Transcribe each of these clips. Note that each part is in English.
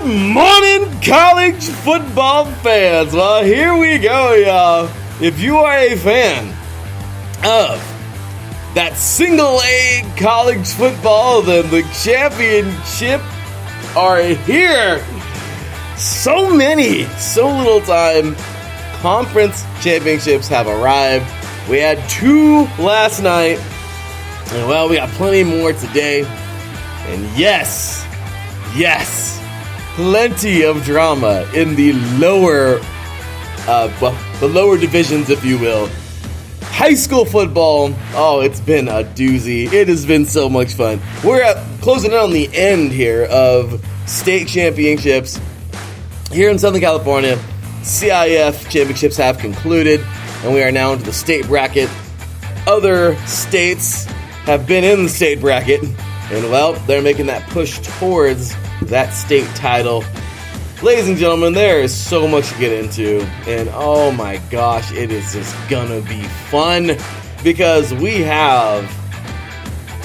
morning, college football fans. Well, here we go, y'all. If you are a fan of that single A college football, then the championship are here. So many, so little time. Conference championships have arrived. We had 2 last night. And well, we got plenty more today. And yes, plenty of drama in the lower divisions, if you will. High school football, oh, it's been a doozy. It has been so much fun. We're closing in on the end here of state championships here in Southern California. CIF championships have concluded, and we are now into the state bracket. Other states have been in the state bracket, and well, they're making that push towards that state title. Ladies and gentlemen, there is so much to get into, and oh my gosh, it is just gonna be fun because we have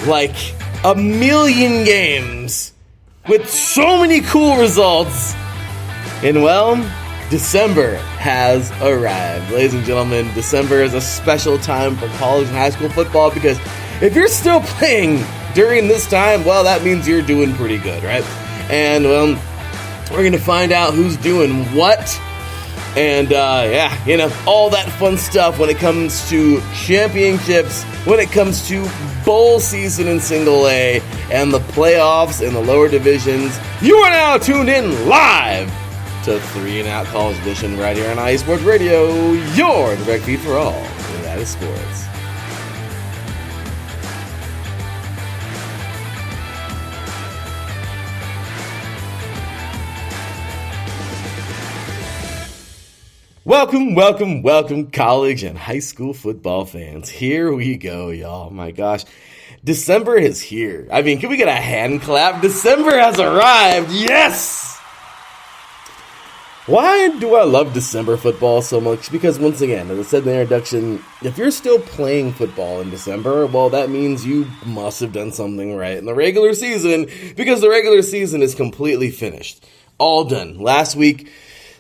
like a million games with so many cool results. And well, December has arrived. Ladies and gentlemen, December is a special time for college and high school football because if you're still playing during this time, well, that means you're doing pretty good, right? And well, we're going to find out who's doing what. And all that fun stuff when it comes to championships, when it comes to bowl season in single A, and the playoffs in the lower divisions. You are now tuned in live to 3 and Out College Edition right here on IE Sports Radio, your direct feed for all that is sports. Welcome, college and high school football fans. Here we go, y'all. My gosh. December is here. I mean, can we get a hand clap? December has arrived. Yes! Why do I love December football so much? Because once again, as I said in the introduction, if you're still playing football in December, well, that means you must have done something right in the regular season, because the regular season is completely finished. All done. Last week,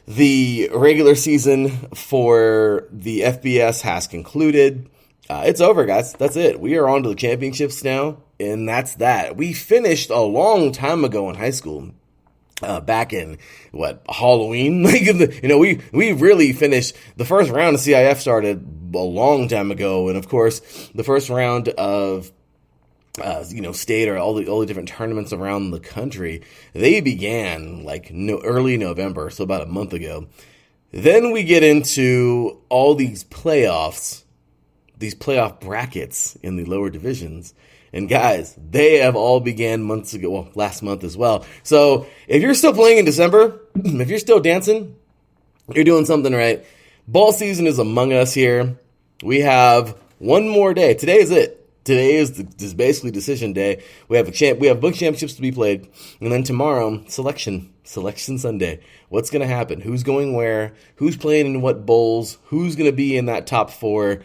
the regular season for the FBS has concluded. It's over, guys. That's it. We are on to the championships now, and that's that. We finished a long time ago in high school. Back in Halloween? We really finished. The first round of CIF started a long time ago, and of course, the first round of state or all the different tournaments around the country, they began early November, so about a month ago. Then we get into all these playoffs, these playoff brackets in the lower divisions. And guys, they have all began months ago, well, last month as well. So if you're still playing in December, if you're still dancing, you're doing something right. Ball season is among us here. We have one more day. Today is it. Today is basically decision day. We have book championships to be played, and then tomorrow, selection Sunday. What's going to happen? Who's going where? Who's playing in what bowls? Who's going to be in that top 4?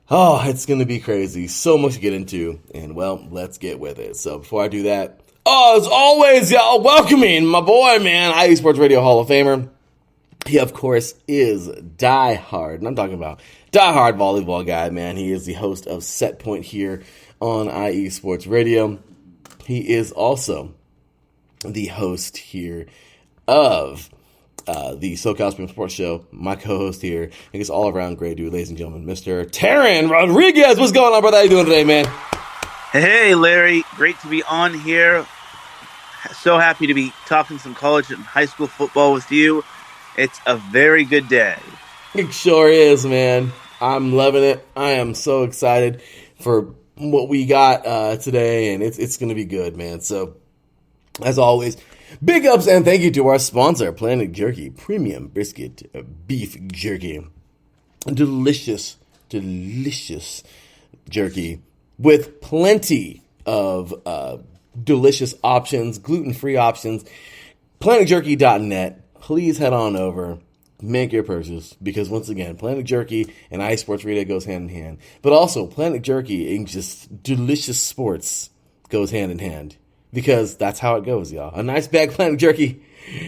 Oh, it's going to be crazy. So much to get into. And, well, let's get with it. So, before I do that, as always, y'all, welcoming my boy, man, IE Sports Radio Hall of Famer. He, of course, is diehard. And I'm talking about diehard volleyball guy, man. He is the host of Set Point here on IE Sports Radio. He is also the host here of the SoCal Spring Sports Show. My co-host here, I guess all around great dude, ladies and gentlemen, Mr. Taryn Rodriguez. What's going on, brother? How you doing today, man? Hey, Larry. Great to be on here. So happy to be talking some college and high school football with you. It's a very good day. It sure is, man. I'm loving it. I am so excited for what we got today, and it's going to be good, man. So, as always, big ups and thank you to our sponsor, Planet Jerky Premium Brisket Beef Jerky. Delicious jerky with plenty of delicious options, gluten-free options. PlanetJerky.net. Please head on over, make your purchase, because once again, Planet Jerky and IE Sports Radio goes hand in hand. But also, Planet Jerky and just delicious sports goes hand in hand. Because that's how it goes, y'all. A nice bag of Planet Jerky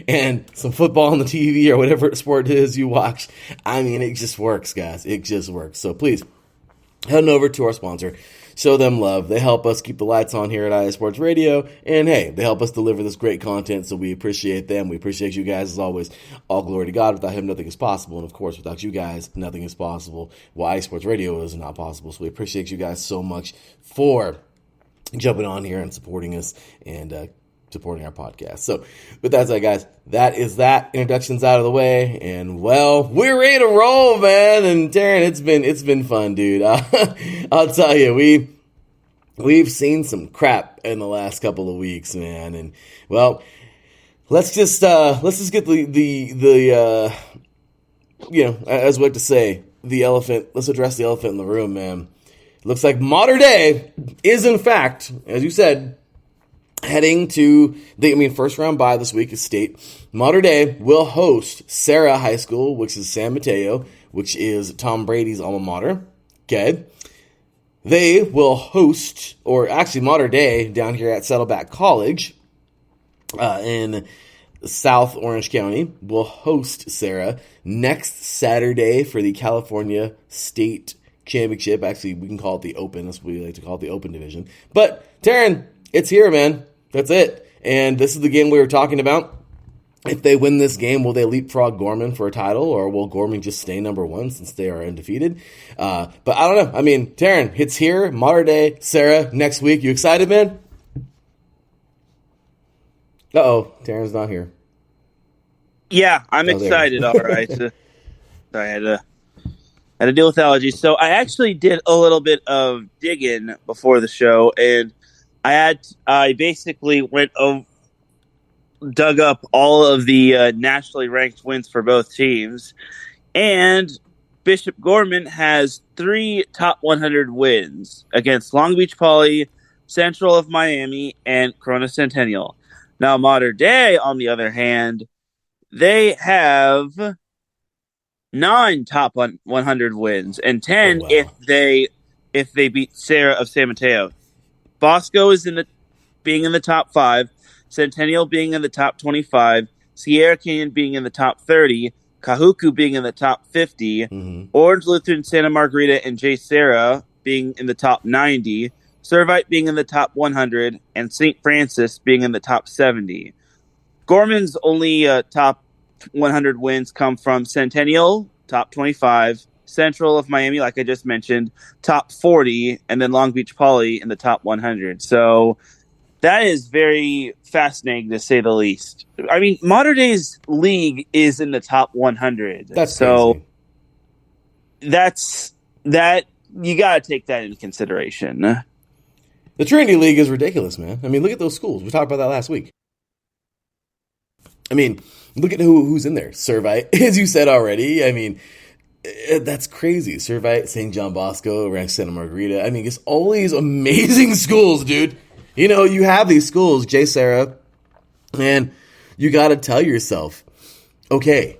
and some football on the TV or whatever sport it is you watch. I mean, it just works, guys. It just works. So please, head on over to our sponsor. Show them love. They help us keep the lights on here at IA Sports Radio. And hey, they help us deliver this great content, so we appreciate them. We appreciate you guys as always. All glory to God. Without him, nothing is possible. And of course, without you guys, nothing is possible. Well, IA Sports Radio is not possible. So we appreciate you guys so much for jumping on here and supporting us and supporting our podcast. So with that said, guys, that is that. Introductions out of the way, and well, we're ready to roll, man. And Darren, it's been fun, dude. I'll tell you, we've seen some crap in the last couple of weeks, man. And well, let's just get the as we like to say, the elephant. Let's address the elephant in the room, man. Looks like Mater Dei is, in fact, as you said, heading to first round bye this week is state. Mater Dei will host Serra High School, which is San Mateo, which is Tom Brady's alma mater. Okay. They will host, or actually Mater Dei down here at Saddleback College in South Orange County will host Serra next Saturday for the California State Championship. Actually, we can call it the Open. That's what we like to call it, the Open Division. But, Taryn, it's here, man. That's it. And this is the game we were talking about. If they win this game, will they leapfrog Gorman for a title, or will Gorman just stay number one since they are undefeated? But I don't know. I mean, Taryn, it's here. Mater Dei, Serra, next week. You excited, man? Uh-oh, Taryn's not here. Yeah, I'm excited. All right. So I had to deal with allergies. So I actually did a little bit of digging before the show, and I basically dug up all of the nationally ranked wins for both teams, and Bishop Gorman has 3 top 100 wins against Long Beach Poly, Central of Miami, and Corona Centennial. Now, Mater Dei, on the other hand, they have 9 top 100 wins and 10 if they beat Serra of San Mateo. Bosco is being in the top 5, Centennial being in the top 25, Sierra Canyon being in the top 30, Kahuku being in the top 50, Orange Lutheran, Santa Margarita, and J. Serra being in the top 90, Servite being in the top 100, and St. Francis being in the top 70. Gorman's only top 100 wins come from Centennial, top 25, Central of Miami, like I just mentioned, top 40, and then Long Beach Poly in the top 100. So that is very fascinating, to say the least. I mean, Mater Dei's league is in the top 100. That's so crazy. that you got to take that into consideration. The Trinity League is ridiculous, man. I mean, look at those schools. We talked about that last week. I mean, look at who's in there. Servite, as you said already. I mean, that's crazy. Servite, St. John Bosco, Ranch Santa Margarita. I mean, it's all these amazing schools, dude. You know, you have these schools, J. Serra, and you got to tell yourself, okay,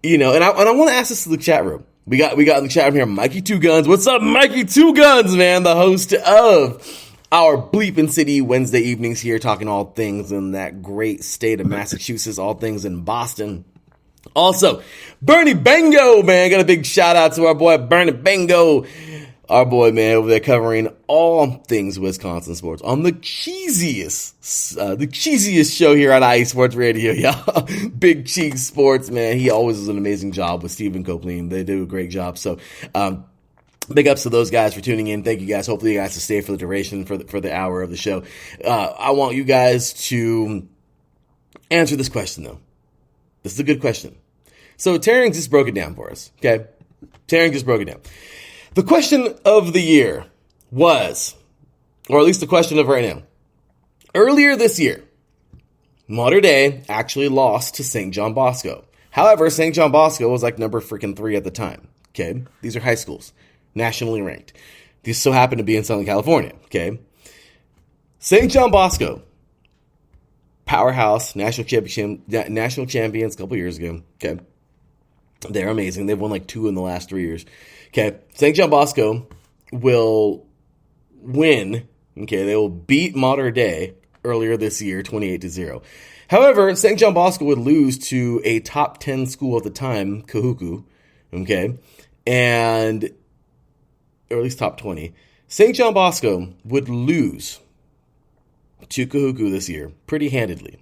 you know, and I want to ask this to the chat room. We got in the chat room here, Mikey Two Guns. What's up, Mikey Two Guns, man? The host of our Bleepin' City Wednesday evenings here, talking all things in that great state of Massachusetts, all things in Boston. Also, Bernie Bengo, man. Got a big shout out to our boy Bernie Bengo. Our boy, man, over there covering all things Wisconsin sports on the cheesiest show here on IE Sports Radio, y'all. Big Cheese Sports, man. He always does an amazing job with Stephen Copeland. They do a great job. So, big ups to those guys for tuning in. Thank you guys. Hopefully you guys will stay for the duration for the hour of the show. I want you guys to answer this question, though. This is a good question. So Taryn just broke it down for us, okay? Taryn just broke it down. The question of the year was, or at least the question of right now, earlier this year, Mater Dei actually lost to St. John Bosco. However, St. John Bosco was like number freaking 3 at the time, okay? These are high schools, nationally ranked. These so happen to be in Southern California, okay? St. John Bosco, powerhouse, national champions a couple years ago, okay? They're amazing. They've won like 2 in the last 3 years. Okay, St. John Bosco will win. Okay, they will beat Mater Dei earlier this year, 28-0. However, St. John Bosco would lose to a top 10 school at the time, Kahuku, okay, and or at least top 20. St. John Bosco would lose to Kahuku this year pretty handedly.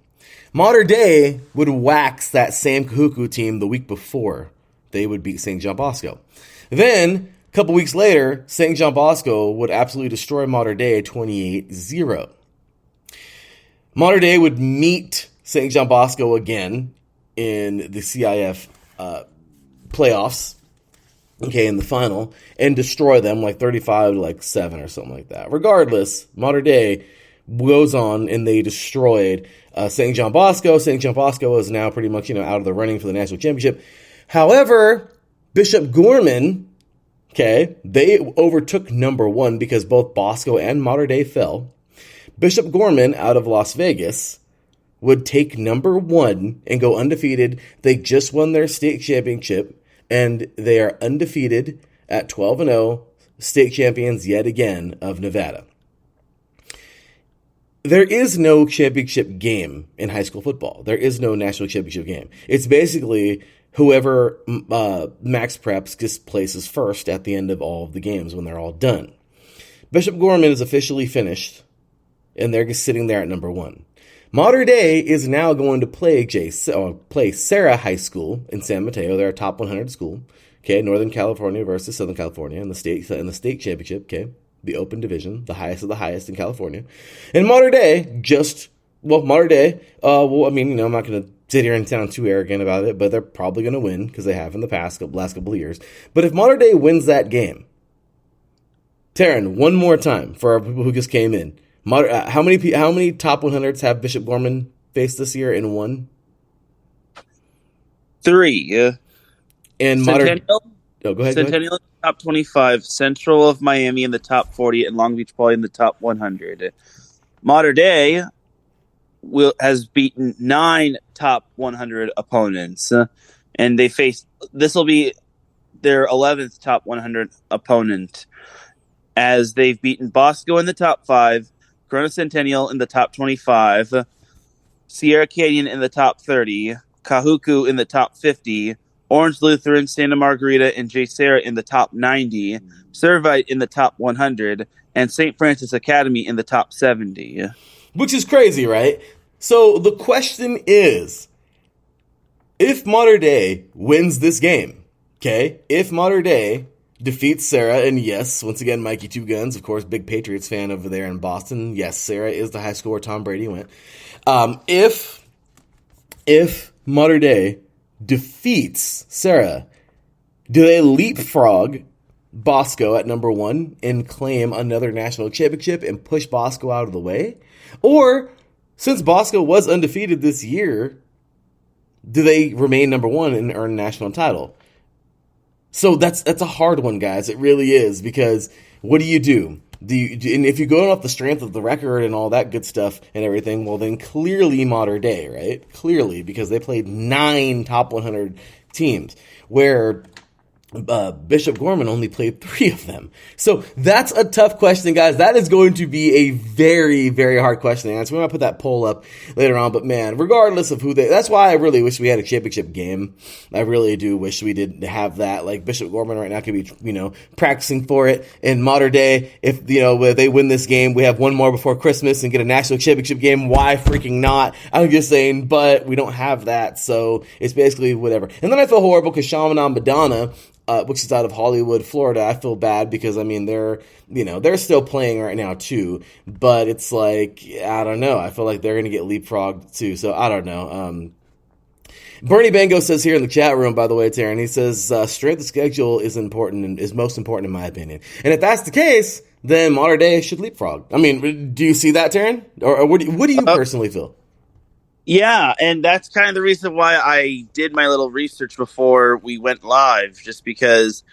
Mater Dei would wax that same Kahuku team the week before they would beat St. John Bosco. Then, a couple weeks later, St. John Bosco would absolutely destroy Mater Dei 28-0. Mater Dei would meet St. John Bosco again in the CIF playoffs, okay, in the final, and destroy them like 35-7 or something like that. Regardless, Mater Dei goes on and they destroyed St. John Bosco. St. John Bosco is now pretty much, out of the running for the national championship. However, Bishop Gorman, okay, they overtook number one because both Bosco and Mater Dei fell. Bishop Gorman out of Las Vegas would take number one and go undefeated. They just won their state championship, and they are undefeated at 12-0, state champions yet again of Nevada. There is no championship game in high school football. There is no national championship game. It's basically whoever max preps just places first at the end of all of the games when they're all done. Bishop Gorman is officially finished, and they're just sitting there at number one. Mater Dei is now going to play Serra High School in San Mateo. They're a top 100 school. Okay, Northern California versus Southern California in the state championship. Okay, the open division, the highest of the highest in California. And Mater Dei I'm not going to sit here and sound too arrogant about it, but they're probably going to win because they have in the last couple of years. But if Mater Dei wins that game, Taryn, one more time for our people who just came in. How many top 100s have Bishop Gorman faced this year and won? 3. And Centennial. Go ahead. Centennial in the top 25, Central of Miami in the top 40, and Long Beach Poly in the top 100. Mater Dei has beaten 9 top 100 opponents, and this will be their 11th top 100 opponent, as they've beaten Bosco in the top 5, Corona Centennial in the top 25, Sierra Canyon in the top 30, Kahuku in the top 50, Orange Lutheran, Santa Margarita, and J. Sarah in the top 90, Servite in the top 100, and St. Francis Academy in the top 70. Which is crazy, right? So the question is, if Mater Dei wins this game, okay, if Mater Dei defeats Sarah, and yes, once again, Mikey Two Guns, of course, big Patriots fan over there in Boston. Yes, Sarah is the high school where Tom Brady went. If Mater Dei defeats Sarah, do they leapfrog Bosco at number one and claim another national championship and push Bosco out of the way? Or, since Bosco was undefeated this year, do they remain number one and earn a national title? So that's a hard one, guys. It really is, because what do you do? And if you go off the strength of the record and all that good stuff and everything, well, then clearly Mater Dei, right? Clearly, because they played 9 top 100 teams, where Bishop Gorman only played 3 of them. So that's a tough question, guys. That is going to be a very, very hard question to answer. We're going to put that poll up later on. But man, regardless of that's why I really wish we had a championship game. I really do wish we did have that. Like, Bishop Gorman right now could be, practicing for it. And Mater Dei, if, they win this game, we have one more before Christmas and get a national championship game. Why freaking not? I'm just saying, but we don't have that. So it's basically whatever. And then I feel horrible because Chaminade Madonna, which is out of Hollywood, Florida. I feel bad because, they're still playing right now too, but it's like, I don't know. I feel like they're going to get leapfrogged too. So I don't know. Bernie Bango says here in the chat room, by the way, Taryn, he says, strength of schedule is important and is most important in my opinion. And if that's the case, then Mater Dei should leapfrog. I mean, do you see that, Taryn? Or what do you personally feel? Yeah, and that's kind of the reason why I did my little research before we went live, just because,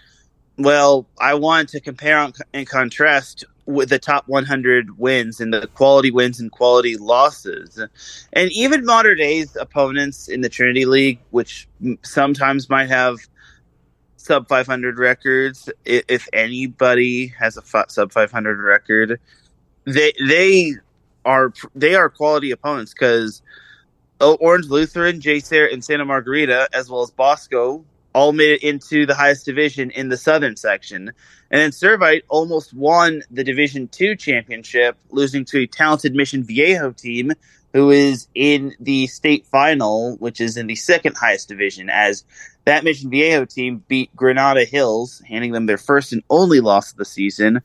I wanted to compare and contrast with the top 100 wins and the quality wins and quality losses. And even Mater Dei's opponents in the Trinity League, which sometimes might have sub 500 records, if anybody has a sub 500 record, they are quality opponents, because Orange Lutheran, JSerra, and Santa Margarita, as well as Bosco, all made it into the highest division in the southern section. And then Servite almost won the Division II championship, losing to a talented Mission Viejo team who is in the state final, which is in the second highest division, as that Mission Viejo team beat Granada Hills, handing them their first and only loss of the season.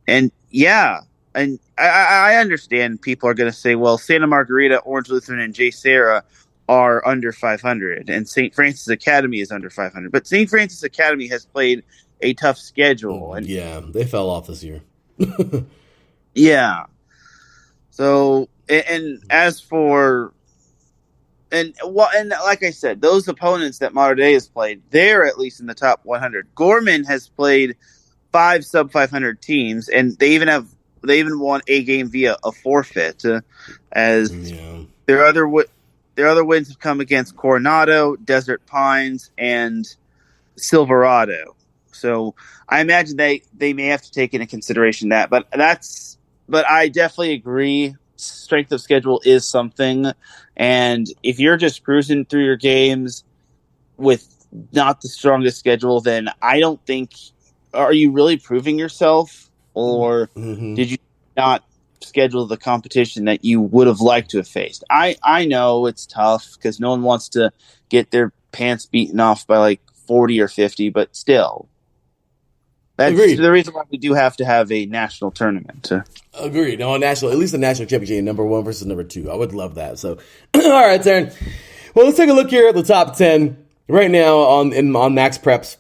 And yeah, and I understand people are going to say, well, Santa Margarita, Orange Lutheran, and JSerra are under 500, and St. Francis Academy is under 500. But St. Francis Academy has played a tough schedule. And yeah, they fell off this year. yeah. So, and as for, and like I said, those opponents that Mater Dei has played, they're at least in the top 100. Gorman has played 5 sub 500 teams, and they even won a game via a forfeit. As their other wins have come against Coronado, Desert Pines, and Silverado. So I imagine they may have to take into consideration that. But I definitely agree. Strength of schedule is something, and if you're just cruising through your games with not the strongest schedule, then I don't think, are you really proving yourself, or did you not schedule the competition that you would have liked to have faced? I know it's tough because no one wants to get their pants beaten off by like 40 or 50, but still. That's the reason why we do have to have a national tournament. Agreed. No, at least a national championship, number 1 versus number 2. I would love that. So, all right, Taryn. Well, let's take a look here at the top 10 right now on Max Preps.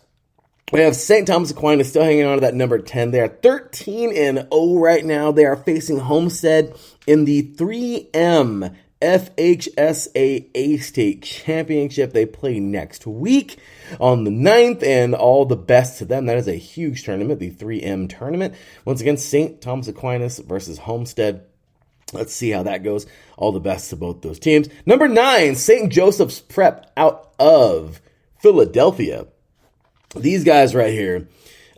We have St. Thomas Aquinas still hanging on to that number 10. They are 13-0 right now. They are facing Homestead in the 3M FHSA A-State Championship. They play next week on the 9th, and all the best to them. That is a huge tournament, the 3M tournament. Once again, St. Thomas Aquinas versus Homestead. Let's see how that goes. All the best to both those teams. Number 9, St. Joseph's Prep out of Philadelphia. These guys right here,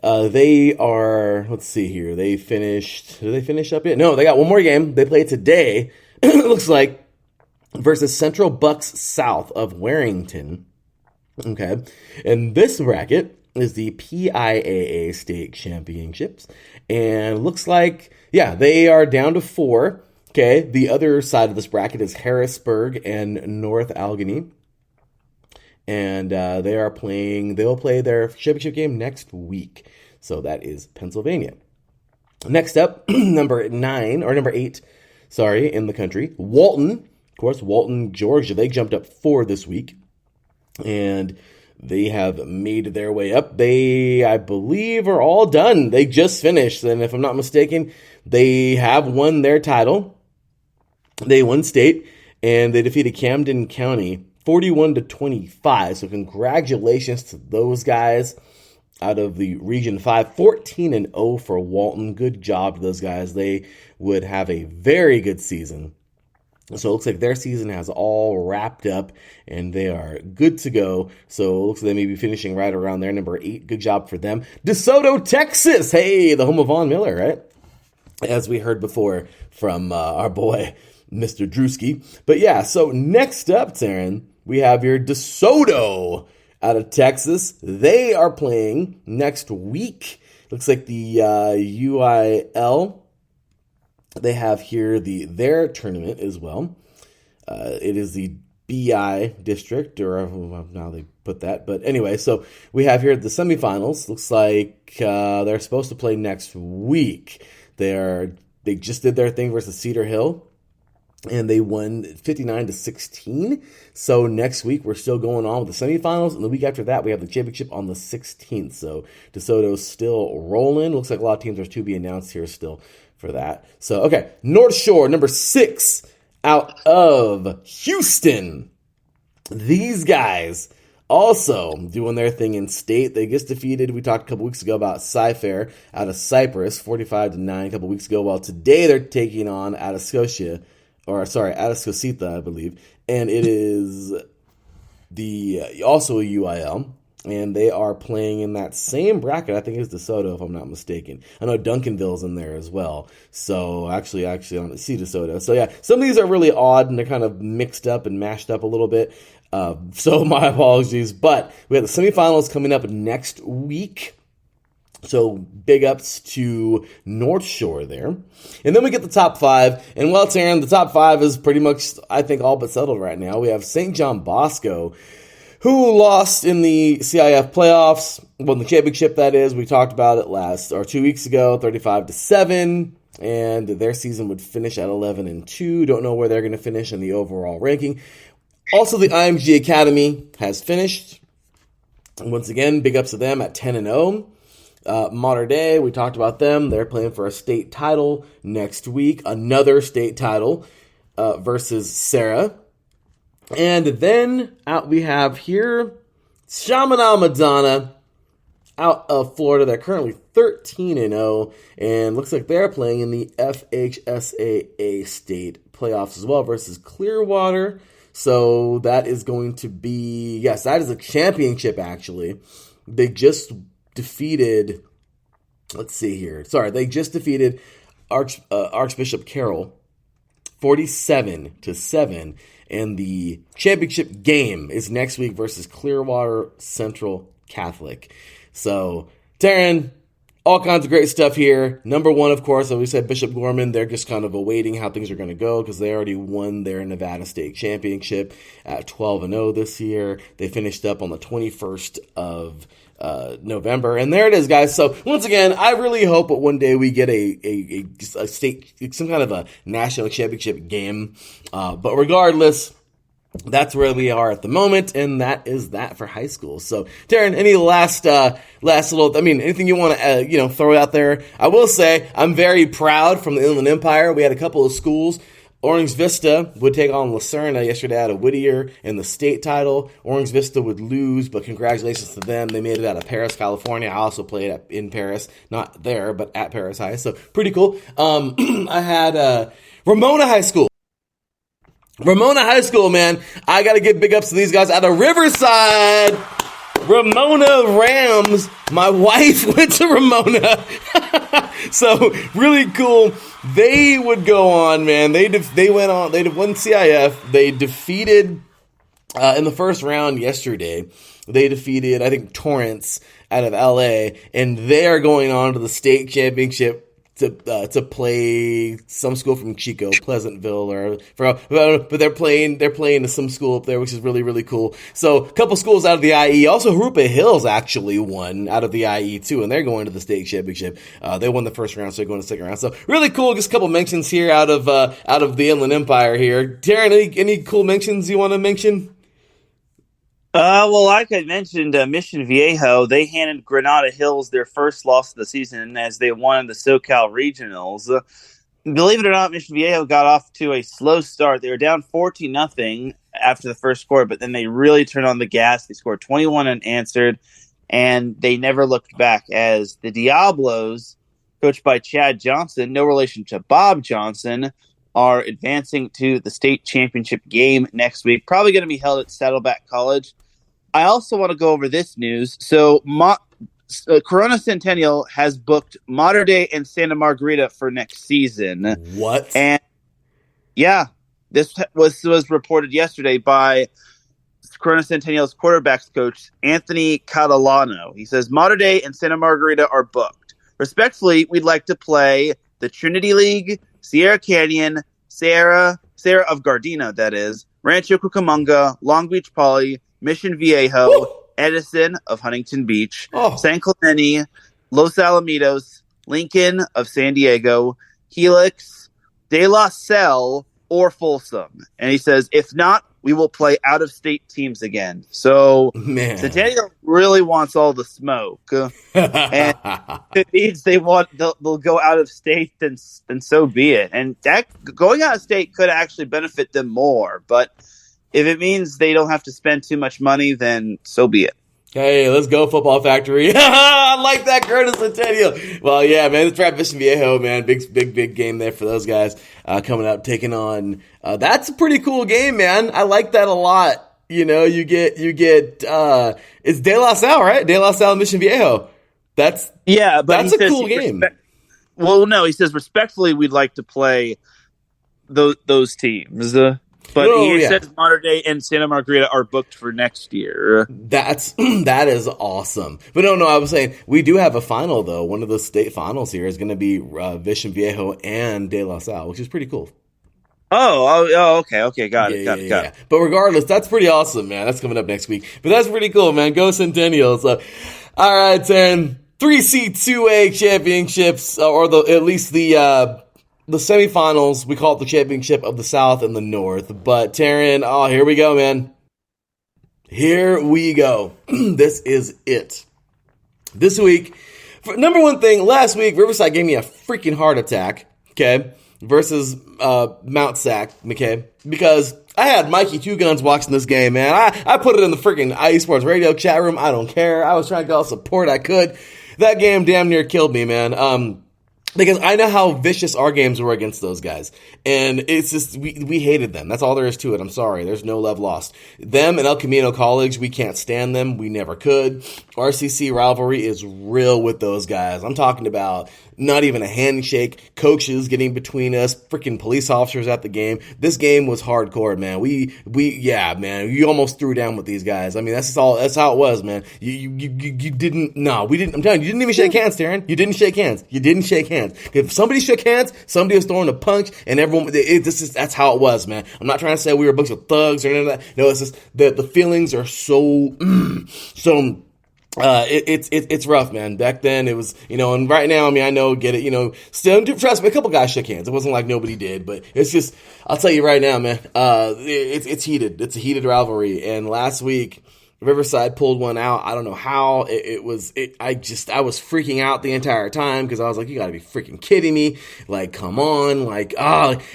they are, let's see here. Did they finish up yet? No, they got one more game. They play today, it looks like, versus Central Bucks South of Warrington. Okay. And this bracket is the PIAA State Championships. And looks like, yeah, they are down to 4. Okay. The other side of this bracket is Harrisburg and North Allegheny. And they'll play their championship game next week. So that is Pennsylvania. Next up, number 8, in the country, Walton. Of course, Walton, Georgia. They jumped up 4 this week. And they have made their way up. They, I believe, are all done. They just finished. And if I'm not mistaken, they have won their title. They won state. And they defeated Camden County 41-25. So congratulations to those guys out of the Region 5. 14-0 for Walton. Good job to those guys. They would have a very good season. So it looks like their season has all wrapped up and they are good to go. So it looks like they may be finishing right around there. Number 8, good job for them. DeSoto, Texas. Hey, the home of Von Miller, right? As we heard before from our boy, Mr. Drewski. But yeah, so next up, Taryn, we have your DeSoto out of Texas. They are playing next week. Looks like the UIL. They have here their tournament as well. It is the BI district, or now they put that. But anyway, so we have here the semifinals. Looks like they're supposed to play next week. They just did their thing versus Cedar Hill, and they won 59-16. So next week, we're still going on with the semifinals. And the week after that, we have the championship on the 16th. So DeSoto's still rolling. Looks like a lot of teams are to be announced here still for that. So, okay. North Shore, number 6 out of Houston. These guys also doing their thing in state. They just defeated, we talked a couple weeks ago about Cy-Fair out of Cyprus, 45-9 a couple weeks ago. Well, today they're taking on Atascocita, I believe. And it is also a UIL. and they are playing in that same bracket. I think it's DeSoto, if I'm not mistaken. I know Duncanville's in there as well. So actually, I don't see DeSoto. So yeah, some of these are really odd, and they're kind of mixed up and mashed up a little bit. So my apologies. But we have the semifinals coming up next week. So big ups to North Shore there. And then we get the top five. And well, Taryn, the top five is pretty much, I think, all but settled right now. We have St. John Bosco, who lost in the CIF playoffs, won the championship, that is. We talked about it 2 weeks ago, 35-7. And their season would finish at 11-2. Don't know where they're going to finish in the overall ranking. Also, the IMG Academy has finished. And once again, big ups to them at 10-0. Mater Dei, we talked about them. They're playing for a state title next week. Another state title versus Sarah. And then out we have here Chaminade Madonna out of Florida. They're currently 13-0 and looks like they're playing in the FHSAA state playoffs as well versus Clearwater. So that is going to be, yes, that is a championship actually. They just defeated, they just defeated Archbishop Carroll 47-7, and the championship game is next week versus Clearwater Central Catholic. So, Taryn, all kinds of great stuff here. Number one, of course, as we said, Bishop Gorman. They're just kind of awaiting how things are going to go because they already won their Nevada State Championship at 12-0 this year. They finished up on the 21st of November, and there it is, guys. So once again, I really hope that one day we get a state, some kind of a national championship game. But regardless, that's where we are at the moment, and that is that for high school. So, Taryn, any last little, anything you want to, throw out there? I will say I'm very proud from the Inland Empire. We had a couple of schools. Orange Vista would take on Lucerna yesterday out of Whittier in the state title. Orange Vista would lose, but congratulations to them. They made it out of Paris, California. I also played in Paris, not there, but at Paris High. So pretty cool. I had Ramona High School. Ramona High School, man. I got to give big ups to these guys out of Riverside. Ramona Rams. My wife went to Ramona. So really cool. They would go on, man. They went on. They won CIF. They defeated in the first round yesterday. They defeated, I think, Torrance out of LA, and they are going on to the state championship to play some school from Chico, Pleasantville, but they're playing some school up there, which is really, really cool. So a couple schools out of the IE. Also, Harupa Hills actually won out of the IE too, and they're going to the state championship. They won the first round, so they're going to the second round. So really cool. Just a couple mentions here out of the Inland Empire here. Taryn, any cool mentions you want to mention? Well, like I mentioned, Mission Viejo, they handed Granada Hills their first loss of the season as they won the SoCal Regionals. Believe it or not, Mission Viejo got off to a slow start. They were down 14-0 after the first quarter, but then they really turned on the gas. They scored 21 unanswered, and they never looked back as the Diablos, coached by Chad Johnson, no relation to Bob Johnson, are advancing to the state championship game next week. Probably going to be held at Saddleback College. I also want to go over this news. So Corona Centennial has booked Mater Dei and Santa Margarita for next season. What? And yeah, this was reported yesterday by Corona Centennial's quarterbacks coach, Anthony Catalano. He says, Mater Dei and Santa Margarita are booked. Respectfully, we'd like to play the Trinity League, Sierra Canyon, Sarah of Gardena, that is, Rancho Cucamonga, Long Beach Poly, Mission Viejo, woo! Edison of Huntington Beach, San Clemente, Los Alamitos, Lincoln of San Diego, Helix, De La Salle, or Folsom. And he says, if not, we will play out-of-state teams again. So Centennial really wants all the smoke. And if it means they'll go out of state, then so be it. And that going out of state could actually benefit them more. But if it means they don't have to spend too much money, then so be it. Hey, let's go, Football Factory. I like that, Curtis Centennial. Well, yeah, man, it's Brad Mission Viejo, man. Big game there for those guys coming up, taking on. That's a pretty cool game, man. I like that a lot. you get it's De La Salle, right? De La Salle Mission Viejo. That's but a cool game. Well, no, he says respectfully, we'd like to play those teams. But he says Mater Dei and Santa Margarita are booked for next year. That is awesome. But no, I was saying we do have a final though. One of the state finals here is going to be Mission Viejo and De La Salle, which is pretty cool. Okay, got it. But regardless, that's pretty awesome, man. That's coming up next week. But that's pretty cool, man. Go Centennials. All right, Taryn. 3C2A championships, or at least the semifinals. We call it the championship of the South and the North. But Taryn, here we go, man. Here we go. This is it. This week, number one thing, last week, Riverside gave me a freaking heart attack, okay, versus Mount Sac, okay, because I had Mikey Two Guns watching this game, man. I put it in the freaking IE Sports Radio chat room. I don't care. I was trying to get all support I could. That game damn near killed me, man. Because I know how vicious our games were against those guys. And it's just, we hated them. That's all there is to it. I'm sorry. There's no love lost. Them and El Camino College, we can't stand them. We never could. RCC rivalry is real with those guys. I'm talking about not even a handshake, coaches getting between us, freaking police officers at the game. This game was hardcore, man. Man, you almost threw down with these guys. I mean, that's how it was, man. We didn't, I'm telling you, you didn't even shake hands, Taryn. You didn't shake hands. If somebody shook hands, somebody was throwing a punch, and everyone, that's how it was, man. I'm not trying to say we were a bunch of thugs or anything like that. No, it's just the feelings are so it's rough, man. Back then it was, and right now, I mean, I know, get it, still, trust me, a couple guys shook hands. It wasn't like nobody did, but it's just, I'll tell you right now, man, it's heated. It's a heated rivalry. And last week, Riverside pulled one out. I don't know how. I was freaking out the entire time because I was like, you gotta be freaking kidding me. Like, come on.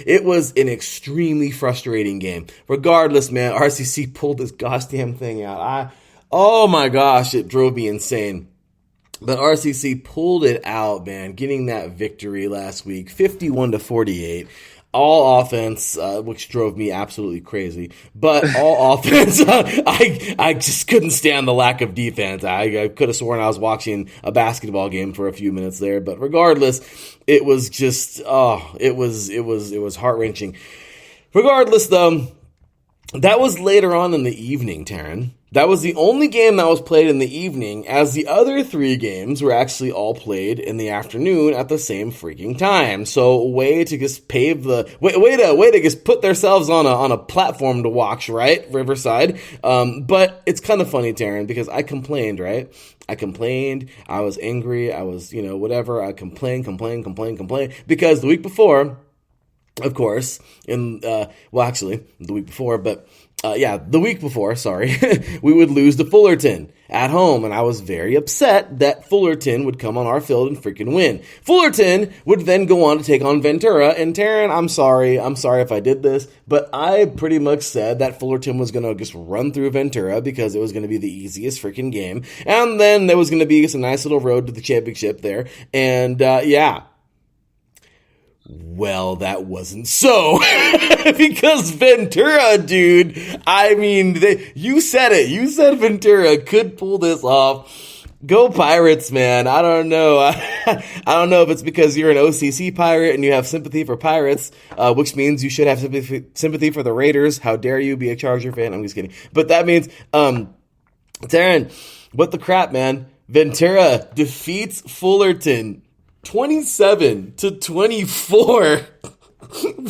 It was an extremely frustrating game. Regardless, man, RCC pulled this goddamn thing out. Oh my gosh, it drove me insane. But RCC pulled it out, man, getting that victory last week, 51-48. All offense, which drove me absolutely crazy. But all offense, I just couldn't stand the lack of defense. I could have sworn I was watching a basketball game for a few minutes there. But regardless, it was just, it was heart-wrenching. Regardless, though, that was later on in the evening, Taryn. That was the only game that was played in the evening, as the other three games were actually all played in the afternoon at the same freaking time. So, way to just pave the way to just put themselves on a platform to watch, right, Riverside. But it's kind of funny, Taryn, because I complained, right? I was angry. I was, whatever. I complained because the week before, of course, the week before, but the week before, sorry, we would lose to Fullerton at home, and I was very upset that Fullerton would come on our field and freaking win. Fullerton would then go on to take on Ventura, and Taryn, I'm sorry if I did this, but I pretty much said that Fullerton was going to just run through Ventura because it was going to be the easiest freaking game, and then there was going to be just a nice little road to the championship there, and well, that wasn't so. Because Ventura, dude, I mean, you said it. You said Ventura could pull this off. Go Pirates, man. I don't know. I don't know if it's because you're an OCC Pirate and you have sympathy for Pirates, which means you should have sympathy for the Raiders. How dare you be a Charger fan? I'm just kidding. But that means, Taryn, what the crap, man? Ventura defeats Fullerton 27-24.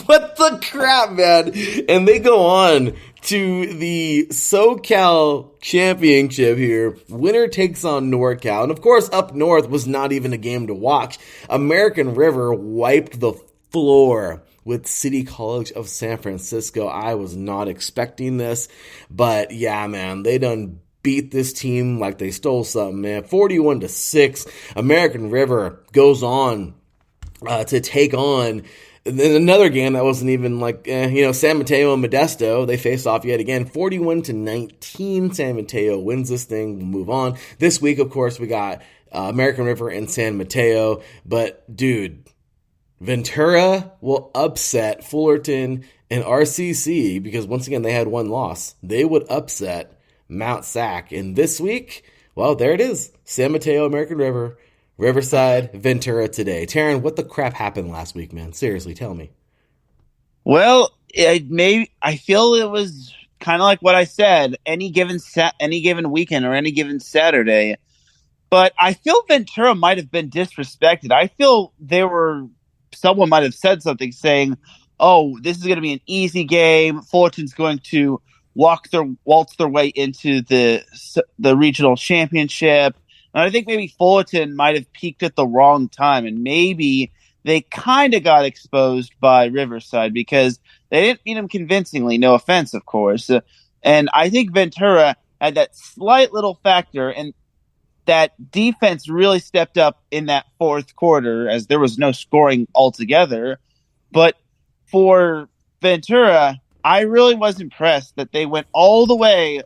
What the crap, man? And they go on to the SoCal championship here. Winner takes on NorCal. And of course, up north was not even a game to watch. American River wiped the floor with City College of San Francisco. I was not expecting this, but yeah, man, they done beat this team like they stole something, man. 41-6. American River goes on to take on another game that wasn't even like, San Mateo and Modesto. They face off yet again. 41-19. San Mateo wins this thing. We'll move on. This week, of course, we got American River and San Mateo. But, dude, Ventura will upset Fullerton and RCC because once again they had one loss. They would upset Mount Sac. And this week, well, there it is. San Mateo, American River, Riverside, Ventura today. Taryn, what the crap happened last week, man? Seriously, tell me. Well, I feel it was kind of like what I said. Any given weekend or any given Saturday, but I feel Ventura might have been disrespected. I feel someone might have said something saying, "Oh, this is going to be an easy game. Fullerton's going to waltz their way into the regional championship." And I think maybe Fullerton might have peaked at the wrong time, and maybe they kind of got exposed by Riverside because they didn't beat them convincingly. No offense, of course. And I think Ventura had that slight little factor, and that defense really stepped up in that fourth quarter as there was no scoring altogether. But for Ventura, I really was impressed that they went all the way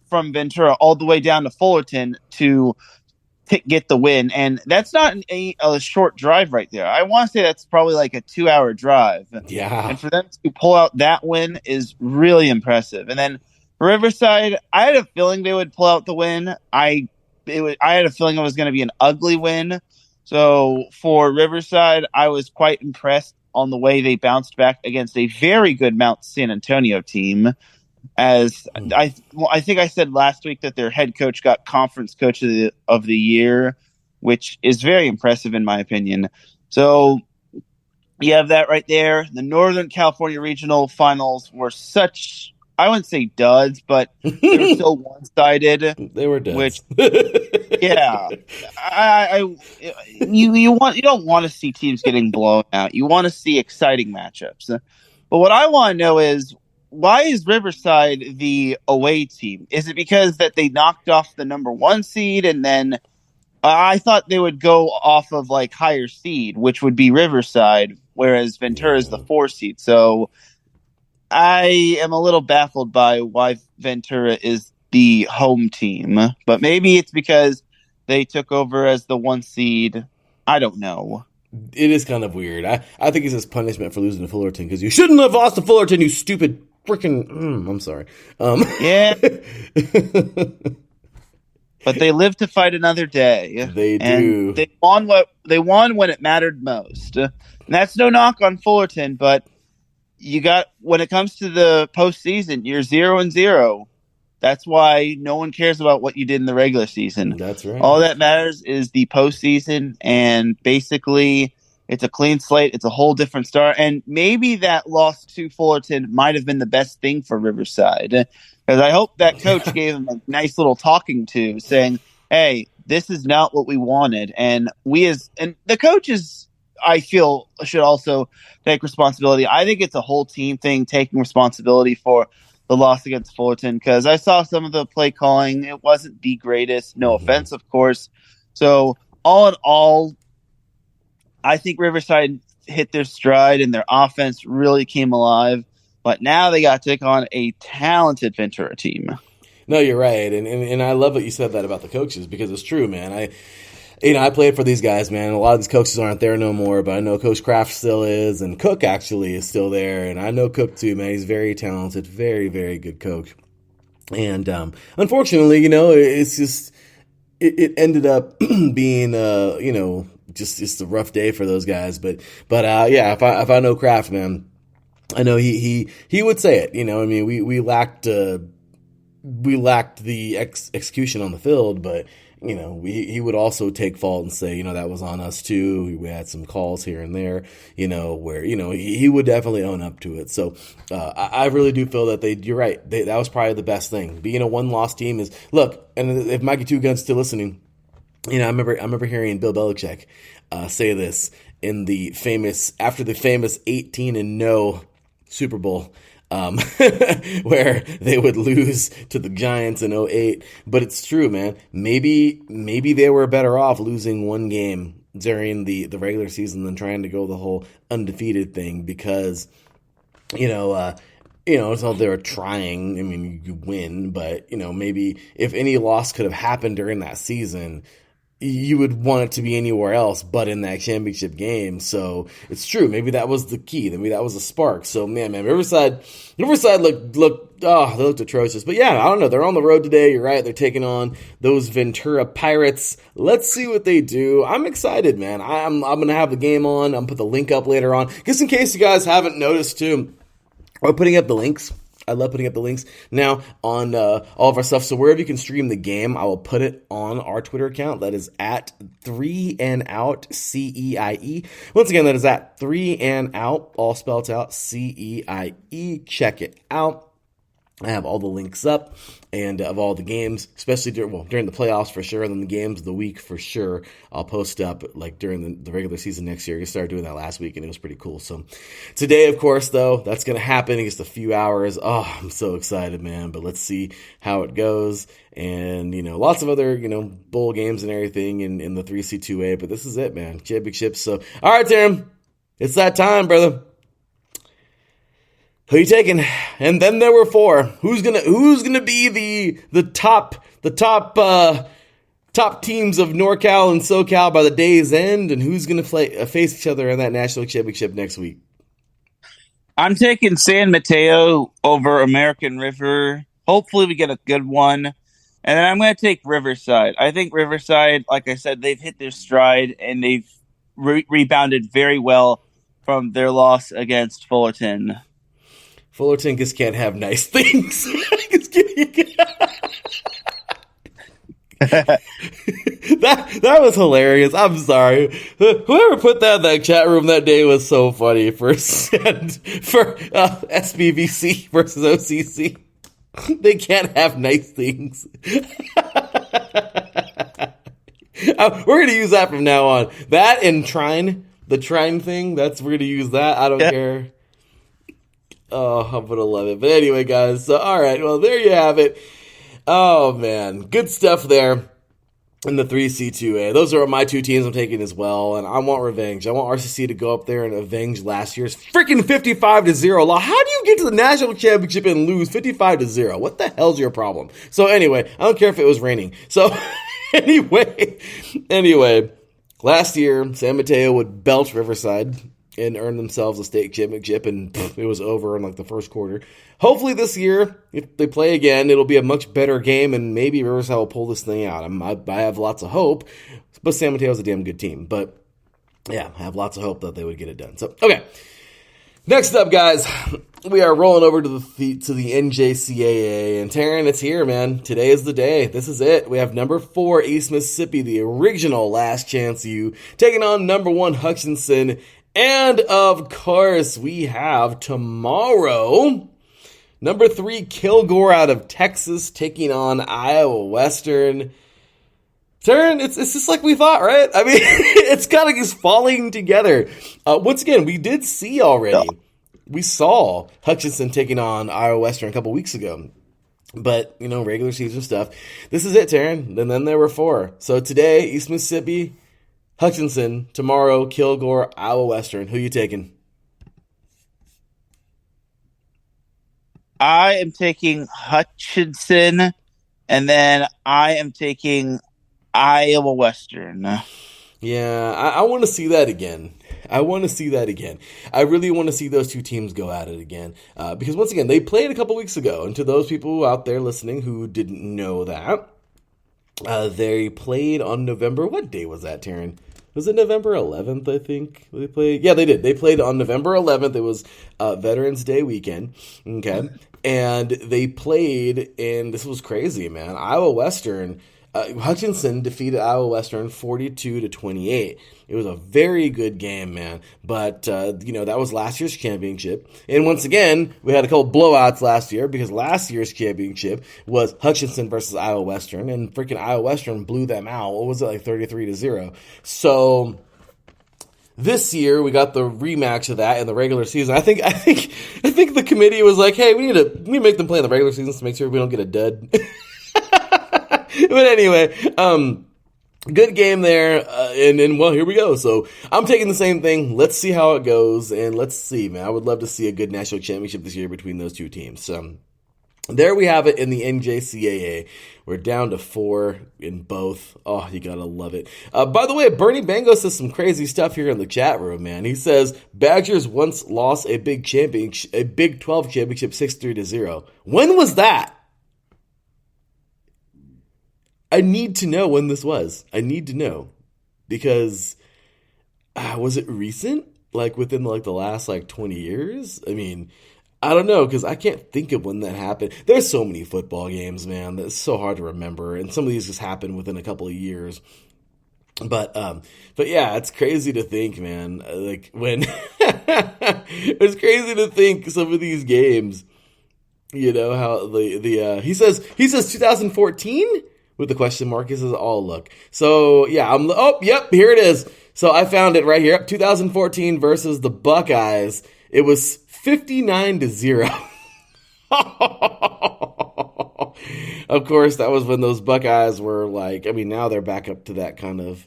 from Ventura all the way down to Fullerton to get the win. And that's not a short drive right there. I want to say that's probably like a 2-hour drive. Yeah. And for them to pull out that win is really impressive. And then Riverside, I had a feeling they would pull out the win. I had a feeling it was going to be an ugly win. So for Riverside, I was quite impressed on the way they bounced back against a very good Mount San Antonio team. As I think I said last week that their head coach got Conference Coach of the Year, which is very impressive in my opinion. So you have that right there. The Northern California Regional Finals were such, I wouldn't say duds, but they were still one-sided. They were duds. Which, yeah, you don't want to see teams getting blown out. You want to see exciting matchups. But what I want to know is, why is Riverside the away team? Is it because that they knocked off the number 1 seed and then I thought they would go off of like higher seed, which would be Riverside, whereas Ventura is the 4 seed. So I am a little baffled by why Ventura is the home team, but maybe it's because they took over as the 1 seed. I don't know. It is kind of weird. I think it's his punishment for losing to Fullerton because you shouldn't have lost to Fullerton, you stupid freaking. I'm sorry. Yeah. But they live to fight another day. They do. They won when it mattered most. And that's no knock on Fullerton, but when it comes to the postseason, you're 0-0. That's why no one cares about what you did in the regular season. That's right. All that matters is the postseason, and basically it's a clean slate. It's a whole different start. And maybe that loss to Fullerton might have been the best thing for Riverside. Because I hope that coach gave him a nice little talking to, saying, hey, this is not what we wanted. And the coaches, I feel, should also take responsibility. I think it's a whole team thing, taking responsibility for the loss against Fullerton, because I saw some of the play calling. It wasn't the greatest. No offense, of course. So all in all, I think Riverside hit their stride and their offense really came alive. But now they got to take on a talented Ventura team. No, you're right. And I love that you said that about the coaches, because it's true, man. I played for these guys, man. A lot of these coaches aren't there no more, but I know Coach Kraft still is, and Cook actually is still there, and I know Cook too, man. He's very talented, very, very good coach. And unfortunately, it's just it ended up being just a rough day for those guys. But yeah, if I know Kraft, man, I know he would say it. I mean, we lacked the execution on the field, but he would also take fault and say, that was on us too. We had some calls here and there, where, he would definitely own up to it. So, I really do feel that you're right. That was probably the best thing. Being a 1-loss team is, look, and if Mikey Two Guns still listening, I remember hearing Bill Belichick, say this after the famous 18-0 Super Bowl, where they would lose to the Giants in 2008. But it's true, man. Maybe they were better off losing one game during the regular season than trying to go the whole undefeated thing, because, it's not they were trying. I mean, you win, but, maybe if any loss could have happened during that season, you would want it to be anywhere else but in that championship game. So it's true. Maybe that was the key. Maybe that was a spark. So man, Riverside they looked atrocious. But yeah, I don't know. They're on the road today. You're right. They're taking on those Ventura Pirates. Let's see what they do. I'm excited, man. I'm going to have the game on. I'm going to put the link up later on. Just in case you guys haven't noticed too, we're putting up the links. I love putting up the links now on all of our stuff. So wherever you can stream the game, I will put it on our Twitter account. That is at 3and Out CEIE. Once again, that is at 3and Out, all spelled out, CEIE. Check it out. I have all the links up and of all the games, especially during the playoffs for sure, and then the games of the week for sure. I'll post up like during the regular season next year. I started doing that last week, and it was pretty cool. So today, of course, though, that's going to happen in just a few hours. Oh, I'm so excited, man. But let's see how it goes. And, lots of other, bowl games and everything in the 3C2A. But this is it, man. Championship. So, all right, Tim. It's that time, brother. Who you taking? And then there were 4. Who's gonna be the top teams of NorCal and SoCal by the day's end, and who's gonna face each other in that national championship next week? I'm taking San Mateo over American River. Hopefully, we get a good one. And then I'm going to take Riverside. I think Riverside, like I said, they've hit their stride and they've rebounded very well from their loss against Fullerton. Fullerton just can't have nice things. That was hilarious. I'm sorry. Whoever put that in that chat room that day was so funny for SBVC versus OCC. They can't have nice things. We're going to use that from now on. That and the Trine thing, we're going to use that. I don't care. Oh, I'm going to love it. But anyway, guys, so all right, well, there you have it. Oh, man, good stuff there in the 3C2A. Those are my 2 teams I'm taking as well, and I want revenge. I want RCC to go up there and avenge last year's freaking 55-0 loss. How do you get to the national championship and lose 55-0? What the hell's your problem? So anyway, I don't care if it was raining. So anyway, last year, San Mateo would belt Riverside and earn themselves a state championship, and it was over in like the first quarter. Hopefully this year, if they play again, it'll be a much better game, and maybe Riverside will pull this thing out. I have lots of hope, but San Mateo's a damn good team. But yeah, I have lots of hope that they would get it done. So, okay. Next up, guys, we are rolling over to the NJCAA, and Taryn, it's here, man. Today is the day. This is it. We have number 4 East Mississippi, the original Last Chance U, taking on number 1 Hutchinson. And, of course, we have tomorrow, number 3 Kilgore out of Texas taking on Iowa Western. Taryn, it's just like we thought, right? I mean, it's kind of just falling together. Once again, we did see already. We saw Hutchinson taking on Iowa Western a couple weeks ago. But, regular season stuff. This is it, Taryn. And then there were 4. So today, East Mississippi, Hutchinson, tomorrow, Kilgore, Iowa Western. Who you taking? I am taking Hutchinson, and then I am taking Iowa Western. Yeah, I want to see that again. I really want to see those 2 teams go at it again. Because, once again, they played a couple weeks ago. And to those people out there listening who didn't know that, they played on November. What day was that, Taryn? Was it November 11th, I think? They played? Yeah, they did. They played on November 11th. It was Veterans Day weekend. Okay. And they played, and this was crazy, man. Iowa Western, Hutchinson defeated Iowa Western 42-28. It was a very good game, man. But, that was last year's championship. And once again, we had a couple blowouts last year because last year's championship was Hutchinson versus Iowa Western, and freaking Iowa Western blew them out. What was it, like 33-0? So this year we got the rematch of that in the regular season. I think the committee was like, hey, we need to make them play in the regular season to make sure we don't get a dud. But anyway, good game there, and well, here we go. So I'm taking the same thing. Let's see how it goes, and let's see, man. I would love to see a good national championship this year between those 2 teams. So there we have it in the NJCAA. We're down to 4 in both. Oh, you gotta love it. By the way, Bernie Bango says some crazy stuff here in the chat room, man. He says Badgers once lost a Big 12 championship 6-3-0. When was that? I need to know when this was. I need to know because was it recent? Like within like the last like 20 years? I mean, I don't know, because I can't think of when that happened. There's so many football games, man. That's so hard to remember, and some of these just happened within a couple of years. But yeah, it's crazy to think, man. Like when it's crazy to think some of these games. You know how he says 2014 with the question mark. He says, "Oh look." So yeah, yep, here it is. So I found it right here. 2014 versus the Buckeyes. It was 59-0. Of course, that was when those Buckeyes were like, I mean, now they're back up to that kind of,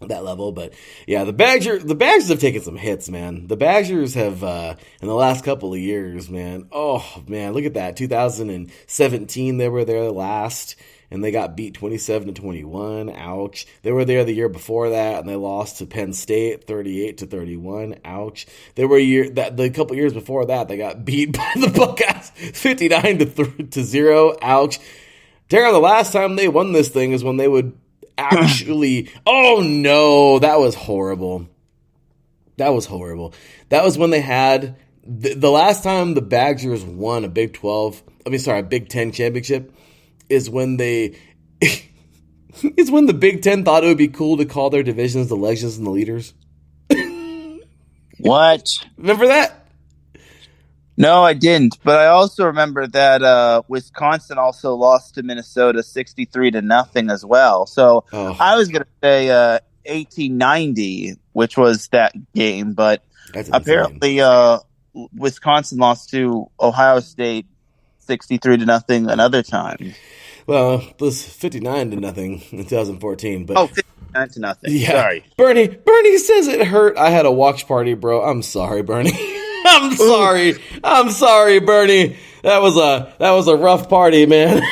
that level. But yeah, the Badgers have taken some hits, man. The Badgers have, in the last couple of years, man. Oh, man, look at that. 2017, they were there last. And they got beat 27-21. Ouch. They were there the year before that, and they lost to Penn State 38-31. Ouch. They were the couple years before that, they got beat by the Buckeyes 59-0. Ouch. Darren, the last time they won this thing is when they would actually. Oh no, that was horrible. That was horrible. That was when they had the last time the Badgers won a Big 10 championship. Is when the Big Ten thought it would be cool to call their divisions the Legends and the Leaders. What? Remember that? No, I didn't. But I also remember that Wisconsin also lost to Minnesota 63-0 as well. So I was going to say 1890, which was that game. But apparently Wisconsin lost to Ohio State 63-0 another time. Well, it was 59-0 in 2014. But 59-0. Yeah. Sorry. Bernie says it hurt. I had a watch party, bro. I'm sorry, Bernie. I'm sorry, Bernie. That was a rough party, man.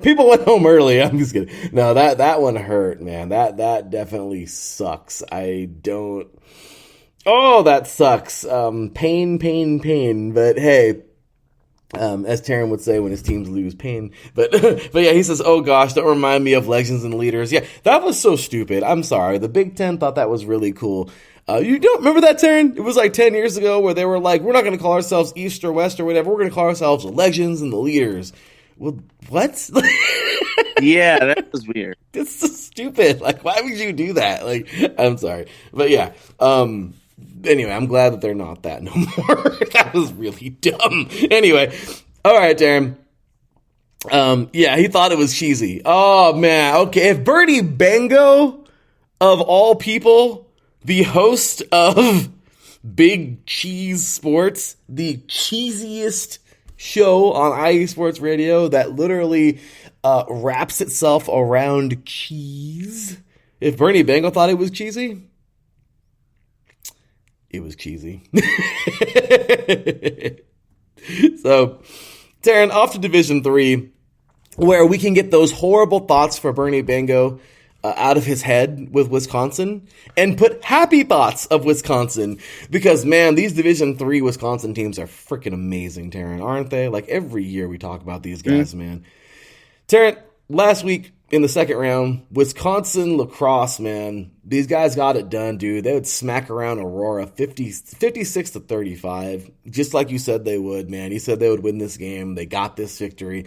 People went home early. I'm just kidding. No, that one hurt, man. That definitely sucks. Oh, that sucks. Pain. But hey, as Taryn would say when his teams lose, pain. But yeah, he says, "Oh gosh, don't remind me of Legends and Leaders." Yeah, that was so stupid. I'm sorry. The Big Ten thought that was really cool. You don't remember that, Taryn? It was like 10 years ago where they were like, "We're not going to call ourselves East or West or whatever. We're going to call ourselves the Legends and the Leaders." Well, what? Yeah, that was weird. It's so stupid. Like, why would you do that? Like, I'm sorry, but yeah. Anyway, I'm glad that they're not that no more. That was really dumb. Anyway, all right, Darren. Yeah, he thought it was cheesy. Oh, man. Okay, if Bernie Bango, of all people, the host of Big Cheese Sports, the cheesiest show on IE Sports Radio that literally wraps itself around cheese. If Bernie Bango thought it was cheesy, it was cheesy. So, Taryn, off to Division 3, where we can get those horrible thoughts for Bernie Bango out of his head with Wisconsin and put happy thoughts of Wisconsin. Because, man, these Division 3 Wisconsin teams are freaking amazing, Taryn, aren't they? Like, every year we talk about these guys, man. Taryn, last week, in the second round, Wisconsin lacrosse, man, these guys got it done, dude. They would smack around Aurora 56-35, just like you said they would, man. You said they would win this game. They got this victory.